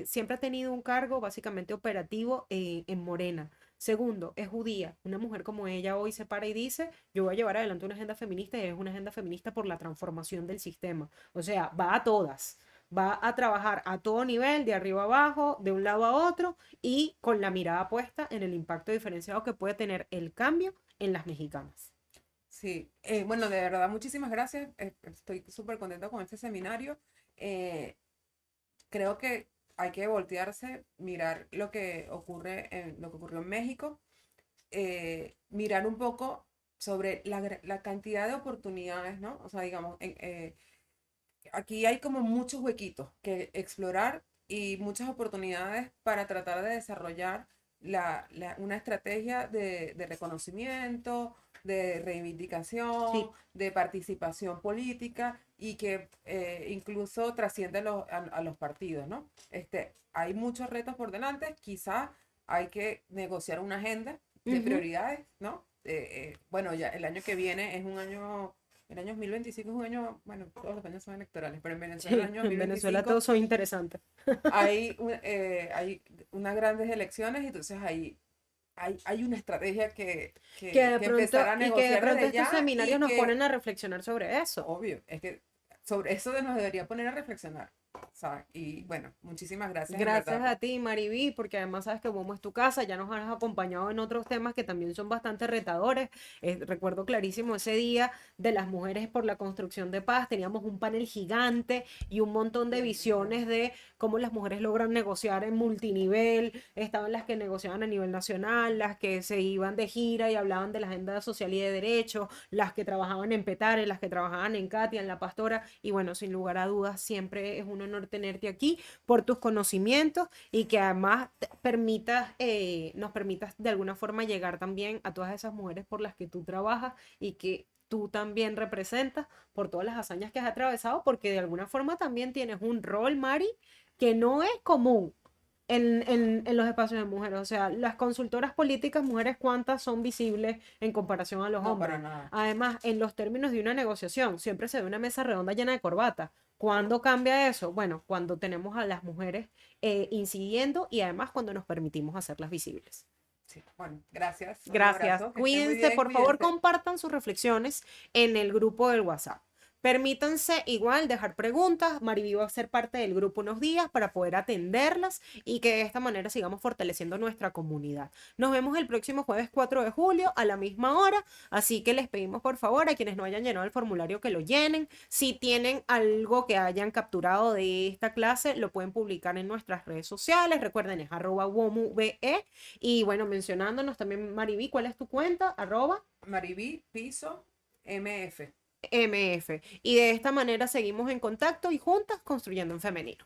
siempre ha tenido un cargo básicamente operativo en Morena. Segundo, es judía. Una mujer como ella hoy se para y dice, yo voy a llevar adelante una agenda feminista, y es una agenda feminista por la transformación del sistema. O sea, va a todas. Va a trabajar a todo nivel, de arriba a abajo, de un lado a otro, y con la mirada puesta en el impacto diferenciado que puede tener el cambio en las mexicanas. Sí, bueno, de verdad, muchísimas gracias. Estoy súper contenta con este seminario. Eh, Creo que hay que voltearse, mirar lo que ocurre lo que ocurrió en México, mirar un poco sobre la cantidad de oportunidades, ¿no? O sea, digamos, aquí hay como muchos huequitos que explorar y muchas oportunidades para tratar de desarrollar una estrategia de reconocimiento, de reivindicación, Sí, de participación política y que incluso trasciende a los partidos, ¿no? Hay muchos retos por delante, quizá hay que negociar una agenda de ujú. prioridades, ¿no? Bueno, ya el año que viene es un año, el año 2025 es un año, bueno, todos los años son electorales, pero en Venezuela el Sí, año en Venezuela 2025 todos son interesantes. hay unas grandes elecciones y entonces hay una estrategia Que de que pronto, empezar a y que de negociar pronto desde estos ya seminarios y nos ponen que, a reflexionar sobre eso. obvio, es que sobre eso nos debería poner a reflexionar, ¿sabes? Y bueno, muchísimas gracias en Gracias verdad. a ti, Mariví, porque además sabes que Momo es tu casa, ya nos has acompañado en otros temas que también son bastante retadores. Recuerdo clarísimo ese día de las mujeres por la construcción de paz, teníamos un panel gigante y un montón de visiones de cómo las mujeres logran negociar en multinivel, estaban las que negociaban a nivel nacional, las que se iban de gira y hablaban de la agenda social y de derechos, las que trabajaban en Petare, las que trabajaban en Katia, en La Pastora, y bueno, sin lugar a dudas, siempre es un honor tenerte aquí por tus conocimientos y que además permitas, nos permitas de alguna forma llegar también a todas esas mujeres por las que tú trabajas y que tú también representas por todas las hazañas que has atravesado, porque de alguna forma también tienes un rol, Mari, que no es común. En los espacios de mujeres, o sea, las consultoras políticas, mujeres, ¿cuántas son visibles en comparación a los No, para hombres? nada. Además, en los términos de una negociación, siempre se ve una mesa redonda llena de corbatas. ¿Cuándo cambia eso? Bueno, cuando tenemos a las mujeres incidiendo y además cuando nos permitimos hacerlas visibles. Sí, bueno, gracias, un Gracias. abrazo, que esté muy Cuídense, bien, por favor, cuídense. compartan sus reflexiones en el grupo del WhatsApp. Permítanse igual dejar preguntas. Mariví va a ser parte del grupo unos días para poder atenderlas y que de esta manera sigamos fortaleciendo nuestra comunidad. Nos vemos el próximo jueves 4 de julio a la misma hora, así que les pedimos por favor a quienes no hayan llenado el formulario que lo llenen. Si tienen algo que hayan capturado de esta clase, lo pueden publicar en nuestras redes sociales. Recuerden, es @womube. Y bueno, mencionándonos también, Mariví, ¿cuál es tu cuenta? Maribí Piso MF. MF. Y de esta manera seguimos en contacto y juntas construyendo en femenino.